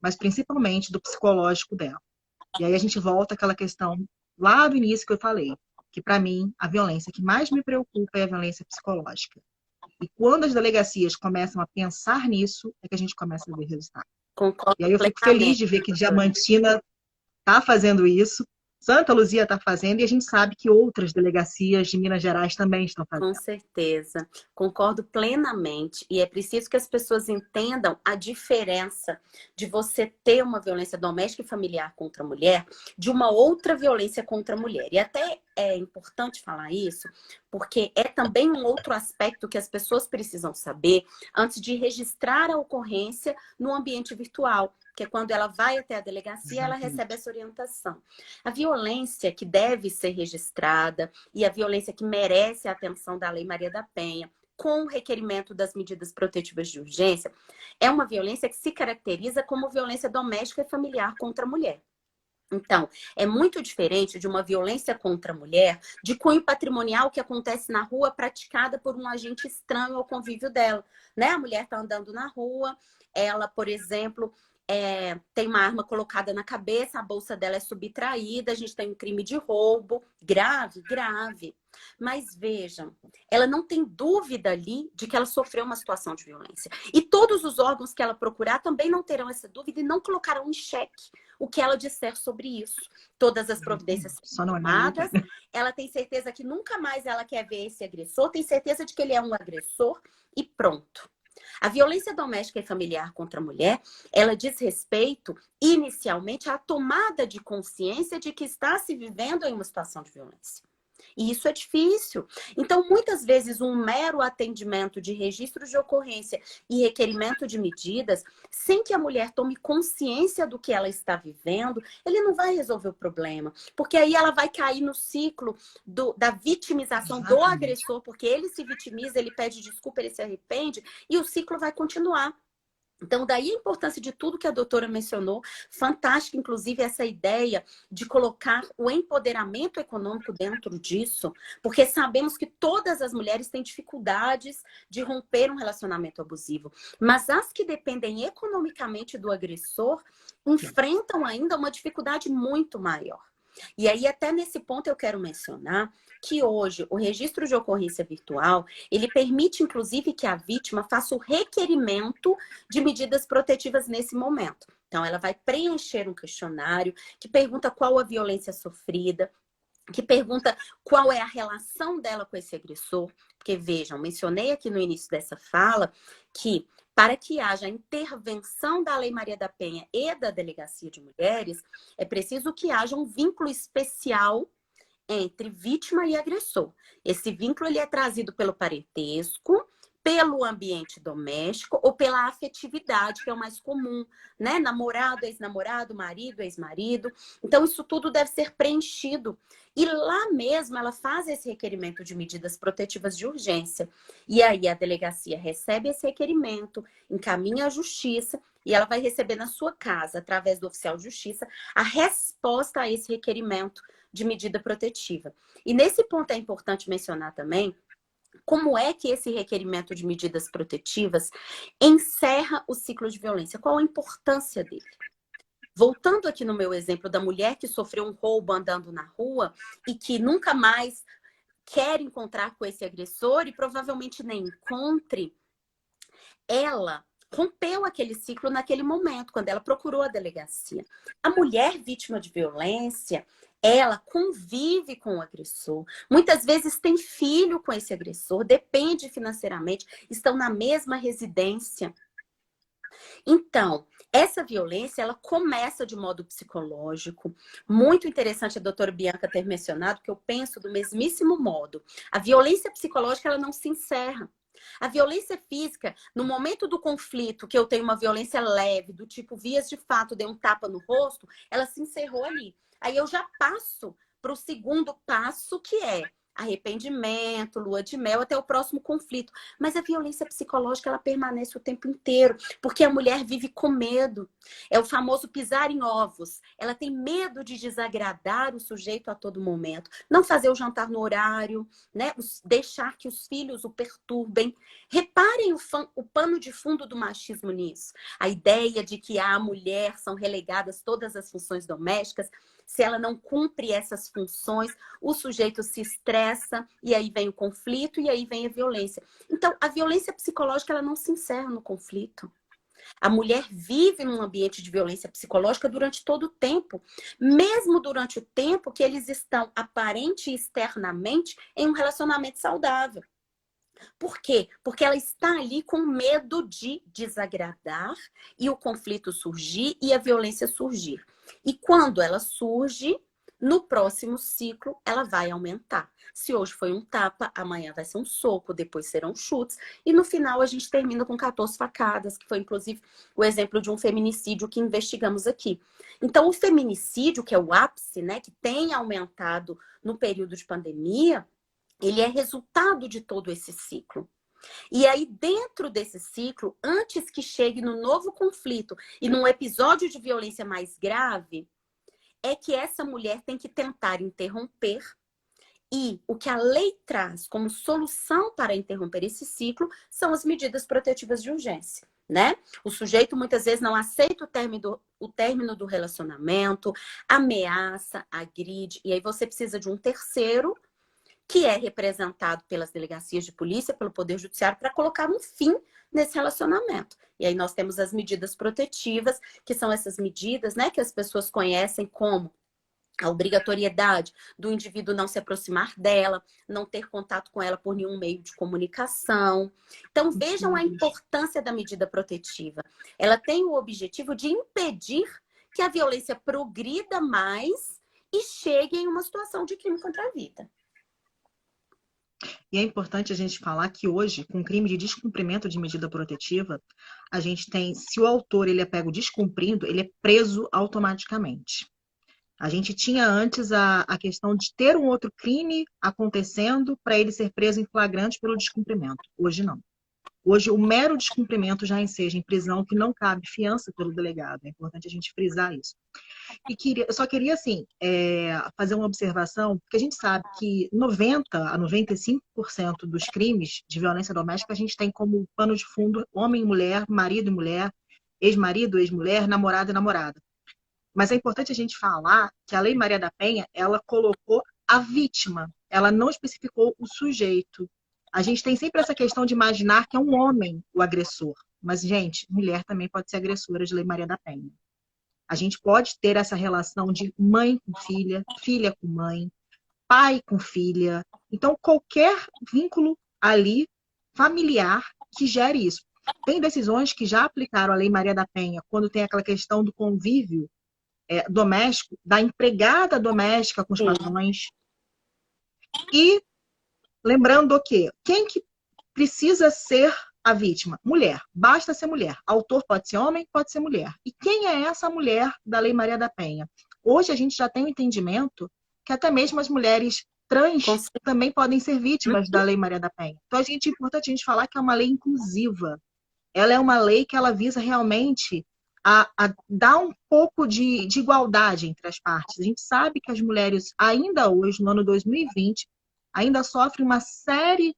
mas principalmente do psicológico dela. E aí a gente volta àquela questão lá do início que eu falei, que para mim a violência que mais me preocupa é a violência psicológica. E quando as delegacias começam a pensar nisso, é que a gente começa a ver resultado. Concordo E aí eu fico feliz de ver que Diamantina está fazendo isso, Santa Luzia está fazendo, e a gente sabe que outras delegacias de Minas Gerais também estão fazendo. Com certeza, concordo plenamente. E é preciso que as pessoas entendam a diferença de você ter uma violência doméstica e familiar contra a mulher de uma outra violência contra a mulher. E até é importante falar isso, porque é também um outro aspecto que as pessoas precisam saber antes de registrar a ocorrência no ambiente virtual. Que é quando ela vai até a delegacia, ela recebe essa orientação. A violência que deve ser registrada e a violência que merece a atenção da Lei Maria da Penha, com o requerimento das medidas protetivas de urgência, é uma violência que se caracteriza como violência doméstica e familiar contra a mulher. Então, é muito diferente de uma violência contra a mulher de cunho patrimonial que acontece na rua praticada por um agente estranho ao convívio dela. Né? A mulher está andando na rua, ela, por exemplo, tem uma arma colocada na cabeça, a bolsa dela é subtraída, a gente tem um crime de roubo, grave, grave. Mas vejam, ela não tem dúvida ali de que ela sofreu uma situação de violência. E todos os órgãos que ela procurar também não terão essa dúvida e não colocarão em xeque o que ela disser sobre isso. Todas as providências são tomadas, ela tem certeza que nunca mais ela quer ver esse agressor, tem certeza de que ele é um agressor e pronto. A violência doméstica e familiar contra a mulher, ela diz respeito, inicialmente, à tomada de consciência de que está se vivendo em uma situação de violência. E isso é difícil. Então, muitas vezes, um mero atendimento de registro de ocorrência e requerimento de medidas, sem que a mulher tome consciência do que ela está vivendo, ele não vai resolver o problema. Porque aí ela vai cair no ciclo da vitimização do agressor, porque ele se vitimiza, ele pede desculpa, ele se arrepende, e o ciclo vai continuar. Então, daí a importância de tudo que a doutora mencionou, fantástica, inclusive, essa ideia de colocar o empoderamento econômico dentro disso, porque sabemos que todas as mulheres têm dificuldades de romper um relacionamento abusivo, mas as que dependem economicamente do agressor enfrentam ainda uma dificuldade muito maior. E aí, até nesse ponto, eu quero mencionar que hoje o registro de ocorrência virtual, ele permite, inclusive, que a vítima faça o requerimento de medidas protetivas nesse momento. Então, ela vai preencher um questionário que pergunta qual a violência sofrida, que pergunta qual é a relação dela com esse agressor. Porque, vejam, mencionei aqui no início dessa fala que para que haja intervenção da Lei Maria da Penha e da Delegacia de Mulheres, é preciso que haja um vínculo especial entre vítima e agressor. Esse vínculo ele é trazido pelo parentesco, pelo ambiente doméstico ou pela afetividade, que é o mais comum, né? Namorado, ex-namorado, marido, ex-marido. Então, isso tudo deve ser preenchido. E lá mesmo, ela faz esse requerimento de medidas protetivas de urgência. E aí, a delegacia recebe esse requerimento, encaminha à justiça, e ela vai receber na sua casa, através do oficial de justiça, a resposta a esse requerimento de medida protetiva. E nesse ponto é importante mencionar também como é que esse requerimento de medidas protetivas encerra o ciclo de violência? Qual a importância dele? Voltando aqui no meu exemplo da mulher que sofreu um roubo andando na rua e que nunca mais quer encontrar com esse agressor e provavelmente nem encontre, ela rompeu aquele ciclo naquele momento, quando ela procurou a delegacia. A mulher vítima de violência, ela convive com o agressor. Muitas vezes tem filho com esse agressor, depende financeiramente, estão na mesma residência. Então, essa violência, ela começa de modo psicológico. Muito interessante a doutora Bianca ter mencionado, que eu penso do mesmíssimo modo. A violência psicológica, ela não se encerra. A violência física, no momento do conflito, que eu tenho uma violência leve, do tipo vias de fato, dei um tapa no rosto, ela se encerrou ali. Aí eu já passo para o segundo passo, que é arrependimento, lua de mel, até o próximo conflito. Mas a violência psicológica, ela permanece o tempo inteiro, porque a mulher vive com medo. É o famoso pisar em ovos. Ela tem medo de desagradar o sujeito a todo momento. Não fazer o jantar no horário, né? Deixar que os filhos o perturbem. Reparem o pano de fundo do machismo nisso. A ideia de que a mulher são relegadas todas as funções domésticas. Se ela não cumpre essas funções, o sujeito se estressa e aí vem o conflito e aí vem a violência. Então, a violência psicológica, ela não se encerra no conflito. A mulher vive num ambiente de violência psicológica durante todo o tempo, mesmo durante o tempo que eles estão aparente e externamente em um relacionamento saudável. Por quê? Porque ela está ali com medo de desagradar e o conflito surgir e a violência surgir. E quando ela surge, no próximo ciclo, ela vai aumentar. Se hoje foi um tapa, amanhã vai ser um soco, depois serão chutes. E no final a gente termina com 14 facadas, que foi inclusive o exemplo de um feminicídio que investigamos aqui. Então o feminicídio, que é o ápice, né, que tem aumentado no período de pandemia, ele é resultado de todo esse ciclo. E aí, dentro desse ciclo, antes que chegue no novo conflito e num episódio de violência mais grave, é que essa mulher tem que tentar interromper. E o que a lei traz como solução para interromper esse ciclo são as medidas protetivas de urgência, né? O sujeito muitas vezes não aceita o término do relacionamento, ameaça, agride, e aí você precisa de um terceiro que é representado pelas delegacias de polícia, pelo Poder Judiciário, para colocar um fim nesse relacionamento. E aí nós temos as medidas protetivas, que são essas medidas, né, que as pessoas conhecem como a obrigatoriedade do indivíduo não se aproximar dela, não ter contato com ela por nenhum meio de comunicação. Então, vejam a importância da medida protetiva. Ela tem o objetivo de impedir que a violência progrida mais e chegue em uma situação de crime contra a vida. E é importante a gente falar que hoje, com crime de descumprimento de medida protetiva, a gente tem, se o autor ele é pego descumprindo, ele é preso automaticamente. A gente tinha antes a questão de ter um outro crime acontecendo para ele ser preso em flagrante pelo descumprimento. Hoje não. Hoje, o mero descumprimento já enseja em prisão, que não cabe fiança pelo delegado. É importante a gente frisar isso. E eu só queria, assim, fazer uma observação, porque a gente sabe que 90% a 95% dos crimes de violência doméstica a gente tem como pano de fundo homem e mulher, marido e mulher, ex-marido, ex-mulher, namorado e namorada. Mas é importante a gente falar que a Lei Maria da Penha, ela colocou a vítima, ela não especificou o sujeito. A gente tem sempre essa questão de imaginar que é um homem o agressor. Mas, gente, mulher também pode ser agressora de Lei Maria da Penha. A gente pode ter essa relação de mãe com filha, filha com mãe, pai com filha. Então, qualquer vínculo ali familiar que gere isso. Tem decisões que já aplicaram a Lei Maria da Penha quando tem aquela questão do convívio doméstico, da empregada doméstica com os patrões. E lembrando que quem que precisa ser a vítima? Mulher. Basta ser mulher. Autor pode ser homem, pode ser mulher. E quem é essa mulher da Lei Maria da Penha? Hoje a gente já tem um entendimento que até mesmo as mulheres trans também podem ser vítimas da Lei Maria da Penha. Então é importante a gente falar que é uma lei inclusiva. Ela é uma lei que ela visa realmente a dar um pouco de igualdade entre as partes. A gente sabe que as mulheres, ainda hoje, no ano 2020, ainda sofrem uma série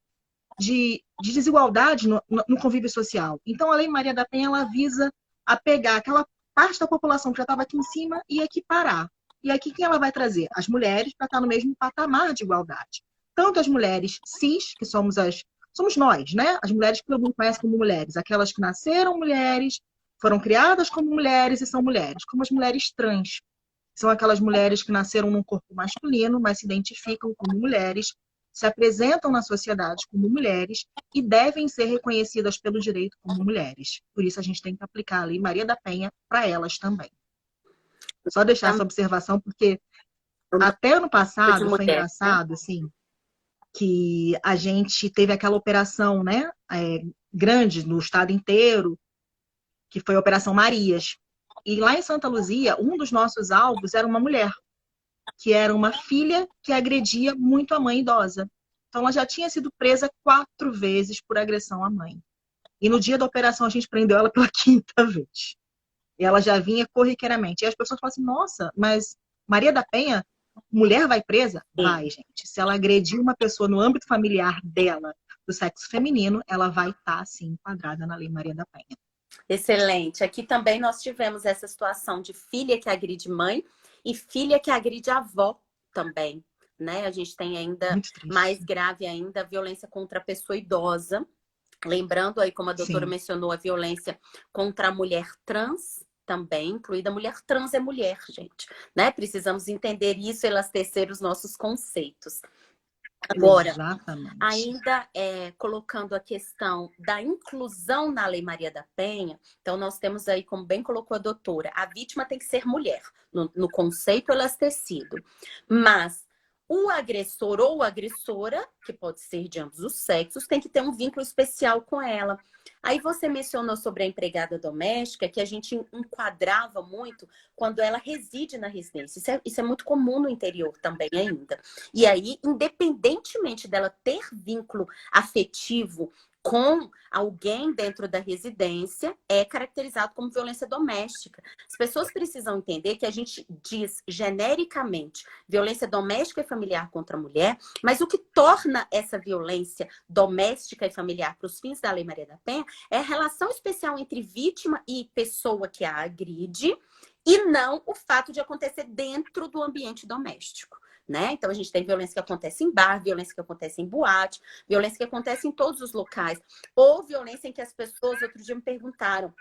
de desigualdade no convívio social. Então, a Lei Maria da Penha, ela visa a pegar aquela parte da população que já estava aqui em cima e equiparar. E aqui, quem ela vai trazer? As mulheres, para estar no mesmo patamar de igualdade. Tanto as mulheres cis, que somos nós, né? As mulheres que todo mundo conhece como mulheres. Aquelas que nasceram mulheres, foram criadas como mulheres e são mulheres. Como as mulheres trans. São aquelas mulheres que nasceram num corpo masculino, mas se identificam como mulheres, se apresentam na sociedade como mulheres e devem ser reconhecidas pelo direito como mulheres. Por isso a gente tem que aplicar a Lei Maria da Penha para elas também. Só deixar essa observação, porque até ano passado foi engraçado, assim, que a gente teve aquela operação, né, grande no estado inteiro, que foi a Operação Marias. E lá em Santa Luzia, um dos nossos alvos era uma mulher, que era uma filha que agredia muito a mãe idosa. Então, ela já tinha sido presa 4 vezes por agressão à mãe. E no dia da operação, a gente prendeu ela pela 5ª vez. E ela já vinha corriqueiramente. E as pessoas falam assim, nossa, mas Maria da Penha, mulher vai presa? Vai, gente. Se ela agredir uma pessoa no âmbito familiar dela, do sexo feminino, ela vai estar, assim, enquadrada na Lei Maria da Penha. Excelente. Aqui também nós tivemos essa situação de filha que agride mãe e filha que agride avó também, né? A gente tem ainda mais grave ainda a violência contra a pessoa idosa. Lembrando aí, como a doutora mencionou, a violência contra a mulher trans também, incluída a mulher trans é mulher, gente, né? Precisamos entender isso e elastecer os nossos conceitos. Agora, exatamente, ainda colocando a questão da inclusão na Lei Maria da Penha, então nós temos aí, como bem colocou a doutora, a vítima tem que ser mulher, no conceito elastecido. Mas o agressor ou agressora, que pode ser de ambos os sexos, tem que ter um vínculo especial com ela. Aí você mencionou sobre a empregada doméstica, que a gente enquadrava muito quando ela reside na residência. Isso é muito comum no interior também ainda. E aí, independentemente dela ter vínculo afetivo com alguém dentro da residência, é caracterizado como violência doméstica. As pessoas precisam entender que a gente diz genericamente violência doméstica e familiar contra a mulher, mas o que torna essa violência doméstica e familiar para os fins da Lei Maria da Penha é a relação especial entre vítima e pessoa que a agride, e não o fato de acontecer dentro do ambiente doméstico. Né? Então, a gente tem violência que acontece em bar, violência que acontece em boate, violência que acontece em todos os locais. Ou violência em que as pessoas, outro dia me perguntaram,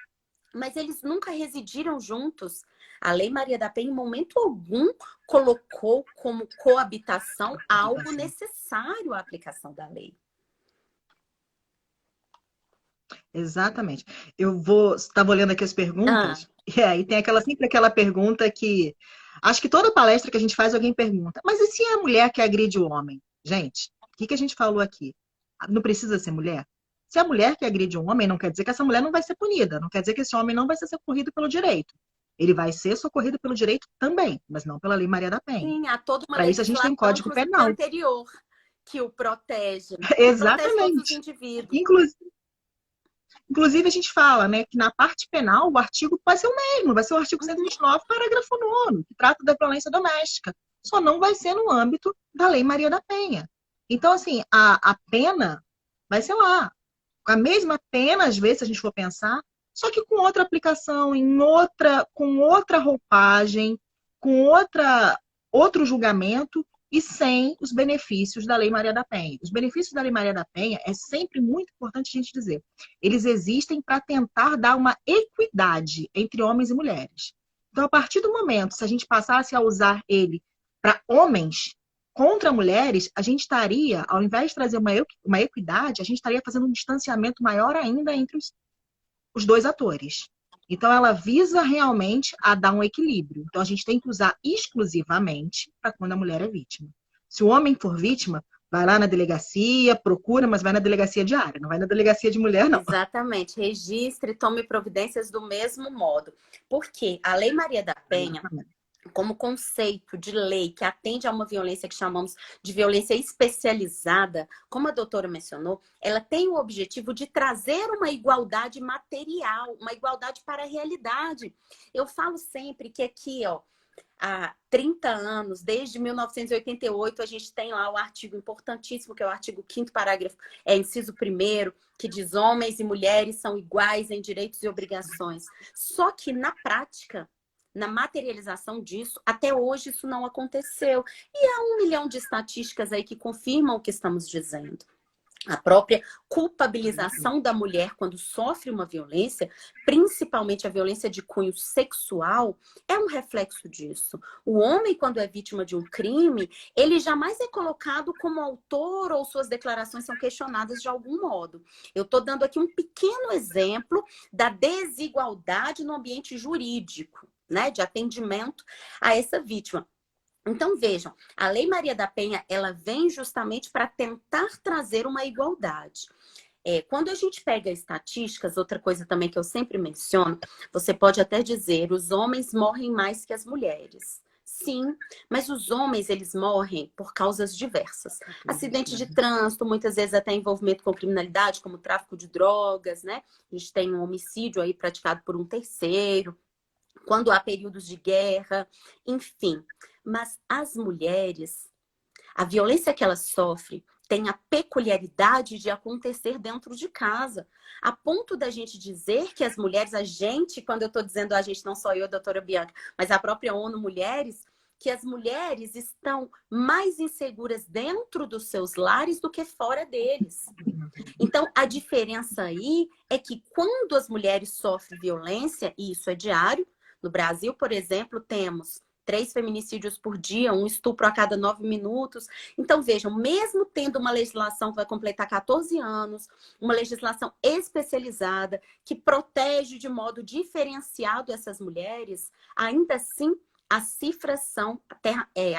mas eles nunca residiram juntos? A Lei Maria da Penha, em momento algum, colocou como coabitação algo necessário à aplicação da lei. Exatamente. Estava olhando aqui as perguntas, e aí tem sempre aquela pergunta que acho que toda palestra que a gente faz, alguém pergunta, mas e se é a mulher que agride o homem? Gente, o que a gente falou aqui? Não precisa ser mulher? Se é a mulher que agride um homem, não quer dizer que essa mulher não vai ser punida, não quer dizer que esse homem não vai ser socorrido pelo direito. Ele vai ser socorrido pelo direito também, mas não pela Lei Maria da Penha. Sim, há toda uma Para isso a gente tem Código Penal anterior que o protege. Exatamente. Protege todos os indivíduos. Inclusive, a gente fala, né, que na parte penal o artigo vai ser o mesmo, vai ser o artigo 129, parágrafo 9º, que trata da violência doméstica. Só não vai ser no âmbito da Lei Maria da Penha. Então, assim, a pena vai ser lá. A mesma pena, às vezes, se a gente for pensar, só que com outra aplicação, com outra roupagem, com outro julgamento e sem os benefícios da Lei Maria da Penha. Os benefícios da Lei Maria da Penha é sempre muito importante a gente dizer. Eles existem para tentar dar uma equidade entre homens e mulheres. Então, a partir do momento, se a gente passasse a usar ele para homens contra mulheres, a gente estaria, ao invés de trazer uma equidade, a gente estaria fazendo um distanciamento maior ainda entre os dois atores. Então, ela visa realmente a dar um equilíbrio. Então, a gente tem que usar exclusivamente para quando a mulher é vítima. Se o homem for vítima, vai lá na delegacia, procura, mas vai na delegacia diária, não vai na delegacia de mulher, não. Exatamente. Registre, tome providências do mesmo modo. Porque a Lei Maria da Penha, como conceito de lei que atende a uma violência que chamamos de violência especializada, como a doutora mencionou, ela tem o objetivo de trazer uma igualdade material, uma igualdade para a realidade. Eu falo sempre que aqui, ó, há 30 anos, desde 1988, a gente tem lá o artigo importantíssimo, que é o artigo 5º parágrafo, inciso 1º, que diz: homens e mulheres são iguais em direitos e obrigações. Só que na prática, na materialização disso, até hoje isso não aconteceu. E há 1 milhão de estatísticas aí que confirmam o que estamos dizendo. A própria culpabilização da mulher quando sofre uma violência, principalmente a violência de cunho sexual, é um reflexo disso. O homem, quando é vítima de um crime, ele jamais é colocado como autor ou suas declarações são questionadas de algum modo. Eu estou dando aqui um pequeno exemplo da desigualdade no ambiente jurídico, né, de atendimento a essa vítima. Então, vejam, a Lei Maria da Penha, ela vem justamente para tentar trazer uma igualdade. Quando a gente pega estatísticas, outra coisa também que eu sempre menciono, você pode até dizer, os homens morrem mais que as mulheres. Sim, mas os homens, eles morrem por causas diversas. Acidente de trânsito, muitas vezes até envolvimento com criminalidade, como tráfico de drogas, né? A gente tem um homicídio aí praticado por um terceiro, quando há períodos de guerra, enfim. Mas as mulheres, a violência que elas sofrem tem a peculiaridade de acontecer dentro de casa. A ponto da gente dizer que as mulheres, a gente, quando eu estou dizendo a gente, não só eu, a doutora Bianca, mas a própria ONU Mulheres, que as mulheres estão mais inseguras dentro dos seus lares do que fora deles. Então, a diferença aí é que quando as mulheres sofrem violência, e isso é diário, no Brasil, por exemplo, temos 3 feminicídios por dia, um estupro a cada 9 minutos. Então, vejam, mesmo tendo uma legislação que vai completar 14 anos, uma legislação especializada, que protege de modo diferenciado essas mulheres, ainda assim, as cifras são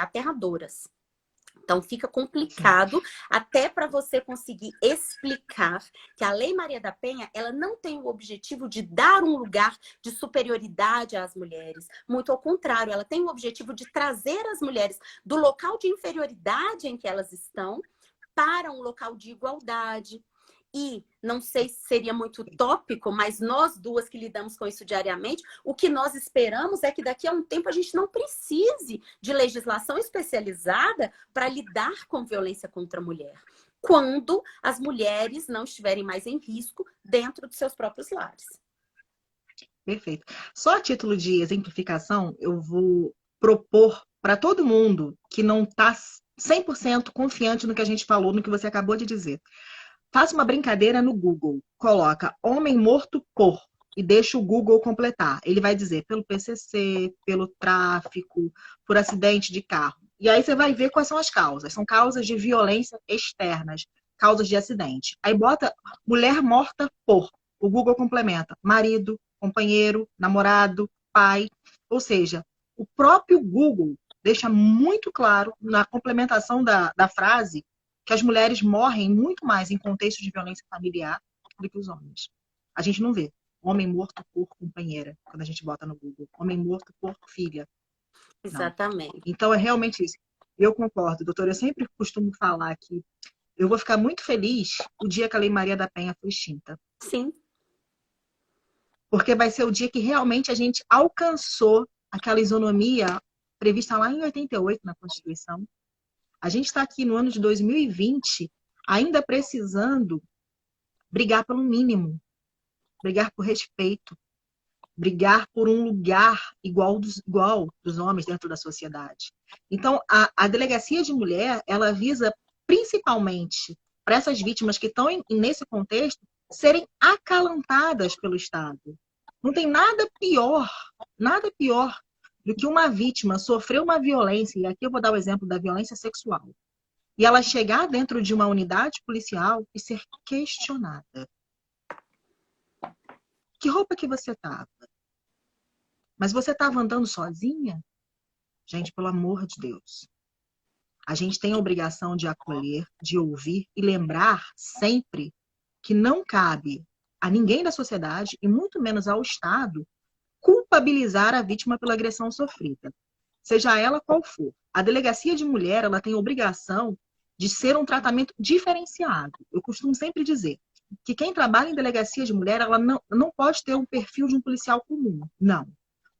aterradoras. Então, fica complicado até para você conseguir explicar que a Lei Maria da Penha, ela não tem o objetivo de dar um lugar de superioridade às mulheres. Muito ao contrário, ela tem o objetivo de trazer as mulheres do local de inferioridade em que elas estão para um local de igualdade. E não sei se seria muito utópico, mas nós duas que lidamos com isso diariamente, o que nós esperamos é que daqui a um tempo a gente não precise de legislação especializada para lidar com violência contra a mulher, quando as mulheres não estiverem mais em risco dentro de seus próprios lares. Perfeito. Só a título de exemplificação, eu vou propor para todo mundo que não está 100% confiante no que a gente falou, no que você acabou de dizer. Faça uma brincadeira no Google, coloca homem morto por e deixa o Google completar. Ele vai dizer pelo PCC, pelo tráfico, por acidente de carro. E aí você vai ver quais são as causas. São causas de violência externas, causas de acidente. Aí bota mulher morta por. O Google complementa marido, companheiro, namorado, pai. Ou seja, o próprio Google deixa muito claro na complementação da frase que as mulheres morrem muito mais em contexto de violência familiar do que os homens. A gente não vê homem morto por companheira, quando a gente bota no Google. Homem morto por filha. Não. Exatamente. Então, é realmente isso. Eu concordo, doutora. Eu sempre costumo falar que eu vou ficar muito feliz o dia que a Lei Maria da Penha for extinta. Sim. Porque vai ser o dia que realmente a gente alcançou aquela isonomia prevista lá em 88 na Constituição. A gente está aqui no ano de 2020 ainda precisando brigar pelo mínimo. brigar por respeito, brigar por um lugar igual dos homens dentro da sociedade. Então, a delegacia de mulher, ela visa principalmente para essas vítimas que estão nesse contexto serem acalantadas pelo Estado. Não tem nada pior do que uma vítima sofrer uma violência, e aqui eu vou dar o exemplo da violência sexual, e ela chegar dentro de uma unidade policial e ser questionada. Que roupa que você estava? Mas você estava andando sozinha? Gente, pelo amor de Deus. A gente tem a obrigação de acolher, de ouvir e lembrar sempre que não cabe a ninguém da sociedade, e muito menos ao Estado, culpabilizar a vítima pela agressão sofrida, seja ela qual for. A delegacia de mulher, ela tem a obrigação de ser um tratamento diferenciado. Eu costumo sempre dizer que quem trabalha em delegacia de mulher, ela não pode ter um perfil de um policial comum. Não.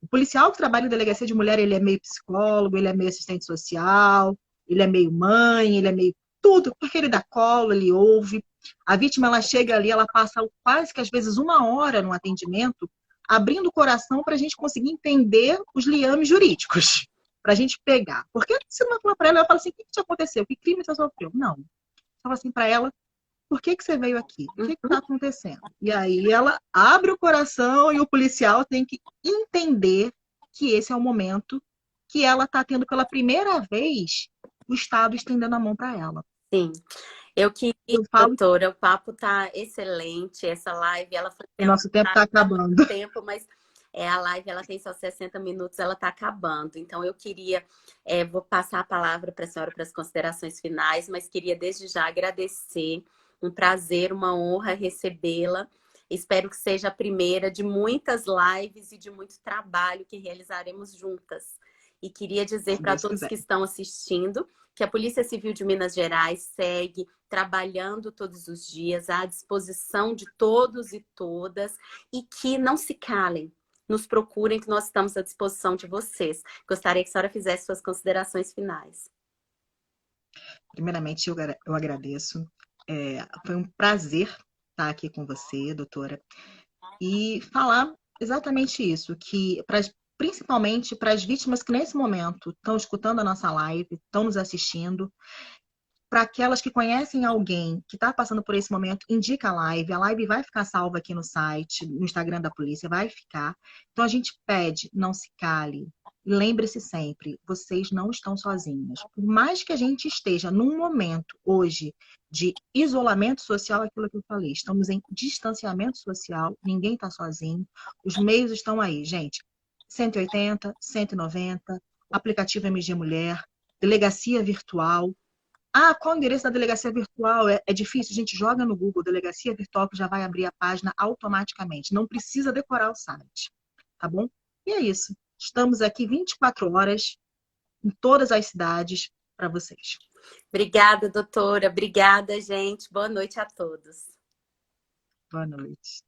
O policial que trabalha em delegacia de mulher, ele é meio psicólogo, ele é meio assistente social, ele é meio mãe, ele é meio tudo, porque ele dá colo, ele ouve. A vítima, ela chega ali, ela passa quase que às vezes 1 hora no atendimento, abrindo o coração para a gente conseguir entender os liames jurídicos, para a gente pegar. Porque se não falar para ela, ela fala assim, o que te aconteceu? Que crime você sofreu? Não. Fala assim para ela, por que você veio aqui? O que está acontecendo? E aí ela abre o coração e o policial tem que entender que esse é o momento que ela está tendo pela primeira vez o Estado estendendo a mão para ela. Sim. Doutora, o papo tá excelente. Essa live, ela foi... O nosso tempo está acabando. Tempo, mas a live, ela tem só 60 minutos, ela está acabando. Então, eu queria... vou passar a palavra para a senhora para as considerações finais, mas queria desde já agradecer. Um prazer, uma honra recebê-la. Espero que seja a primeira de muitas lives e de muito trabalho que realizaremos juntas. E queria dizer para todos que estão assistindo que a Polícia Civil de Minas Gerais segue trabalhando todos os dias à disposição de todos e todas e que não se calem, nos procurem que nós estamos à disposição de vocês. Gostaria que a senhora fizesse suas considerações finais. Primeiramente, eu agradeço. Foi um prazer estar aqui com você, doutora, e falar exatamente isso, que principalmente para as vítimas que nesse momento estão escutando a nossa live, estão nos assistindo, para aquelas que conhecem alguém que está passando por esse momento, indica a live vai ficar salva aqui no site, no Instagram da polícia, vai ficar. Então a gente pede, não se cale, lembre-se sempre, vocês não estão sozinhas. Por mais que a gente esteja num momento hoje de isolamento social, aquilo que eu falei, estamos em distanciamento social, ninguém está sozinho, os meios estão aí, gente. 180, 190, aplicativo MG Mulher, delegacia virtual. Qual o endereço da delegacia virtual? É difícil, a gente joga no Google delegacia virtual que já vai abrir a página automaticamente. Não precisa decorar o site, tá bom? E é isso. Estamos aqui 24 horas em todas as cidades para vocês. Obrigada, doutora. Obrigada, gente. Boa noite a todos. Boa noite.